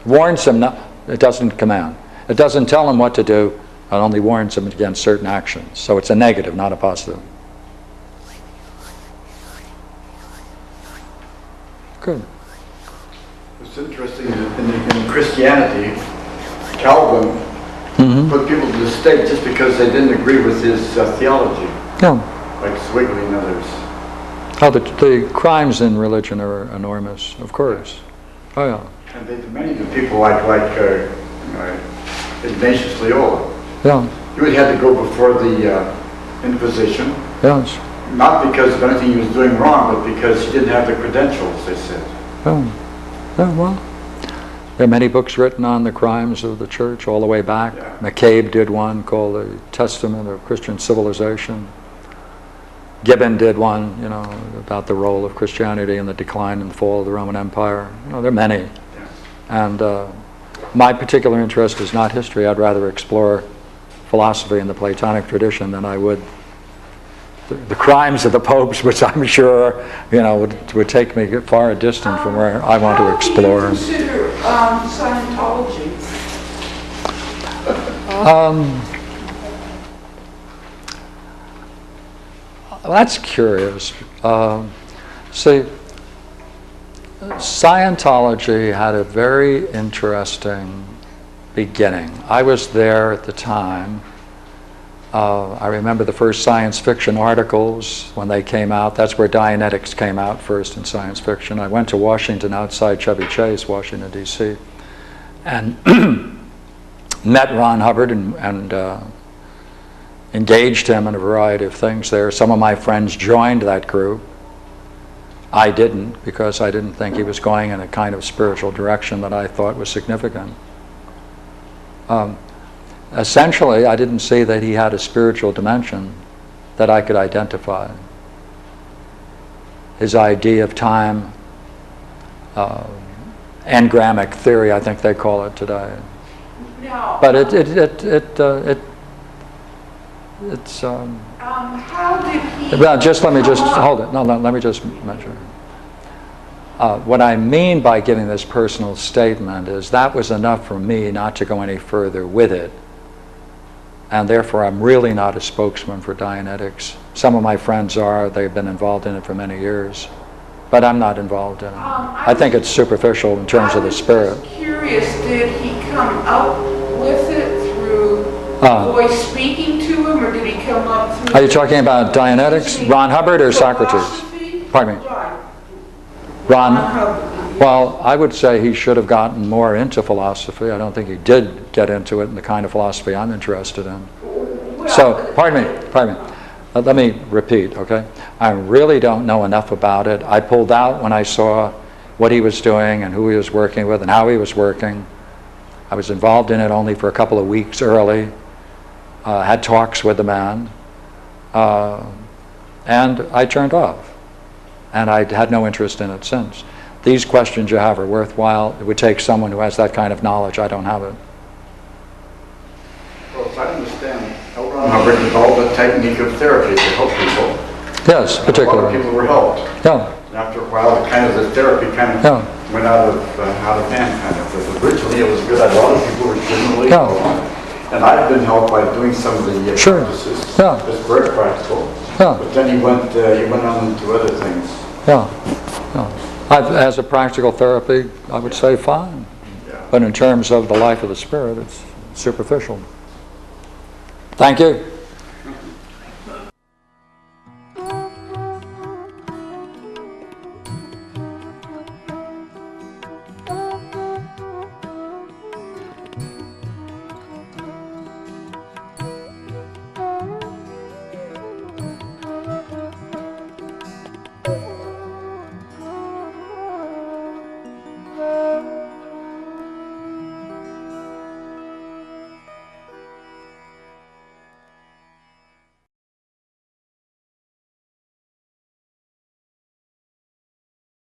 Warns him not, it doesn't command. It doesn't tell him what to do, it only warns him against certain actions. So it's a negative, not a positive. Good. It's interesting that in Christianity, Calvin put people to the stake just because they didn't agree with his theology, Yeah. like Zwingli and others. Oh, the crimes in religion are enormous, of course. Oh, yeah. And they many of the people like Ignatius Loyola. Yeah. He would have to go before the Inquisition, Yes. not because of anything he was doing wrong, but because he didn't have the credentials, they said. Yeah. Yeah, well, there are many books written on the crimes of the church all the way back. Yeah. McCabe did one called The Testament of Christian Civilization. Gibbon did one, about the role of Christianity in the decline and fall of the Roman Empire. There are many. Yeah. And my particular interest is not history. I'd rather explore philosophy in the Platonic tradition than I would the crimes of the popes, which I'm sure, would take me far distant from where I want to explore. How do you consider Scientology? That's curious. See, Scientology had a very interesting beginning. I was there at the time. I remember the first science fiction articles when they came out. That's where Dianetics came out first in science fiction. I went to Washington, outside Chevy Chase, Washington, D.C., and met Ron Hubbard and engaged him in a variety of things there. Some of my friends joined that group. I didn't, because I didn't think he was going in a kind of spiritual direction that I thought was significant. Essentially, I didn't see that he had a spiritual dimension that I could identify. His idea of time, engrammic theory, I think they call it today. No. But it's how did he... well, hold it. No, let me just mention. What I mean by giving this personal statement is that was enough for me not to go any further with it. And therefore, I'm really not a spokesman for Dianetics. Some of my friends are. They've been involved in it for many years. But I'm not involved in it. I think it's superficial in terms of the spirit. I was just curious, did he come up with it through a voice speaking to him, or did he come up through... Are you talking about Dianetics? Ron Hubbard or Socrates? Philosophy? Pardon me. Ron Ron, Hubbard. well, I would say he should have gotten more into philosophy. I don't think he did get into it in the kind of philosophy I'm interested in. Well, So, pardon me. Let me repeat, okay? I really don't know enough about it. I pulled out when I saw what he was doing and who he was working with and how he was working. I was involved in it only for a couple of weeks early. Had talks with the man. And I turned off. And I had no interest in it since. These questions you have are worthwhile. It would take someone who has that kind of knowledge. I don't have it. Well, as I understand, L. Ron Hubbard developed a technique of therapy to help people. Yes, A lot of particularly. people were helped. Yeah, And after a while, the therapy kind of Yeah. went out of hand, kind of. But originally, it was good. A lot of people were genuinely Yeah. helped on it. And I've been helped by doing some of the Sure. practices. Yeah. It's very practical. yeah, But then he went on into other things. yeah. As a practical therapy, I would say fine. Yeah. But in terms of the life of the spirit, it's superficial. Thank you.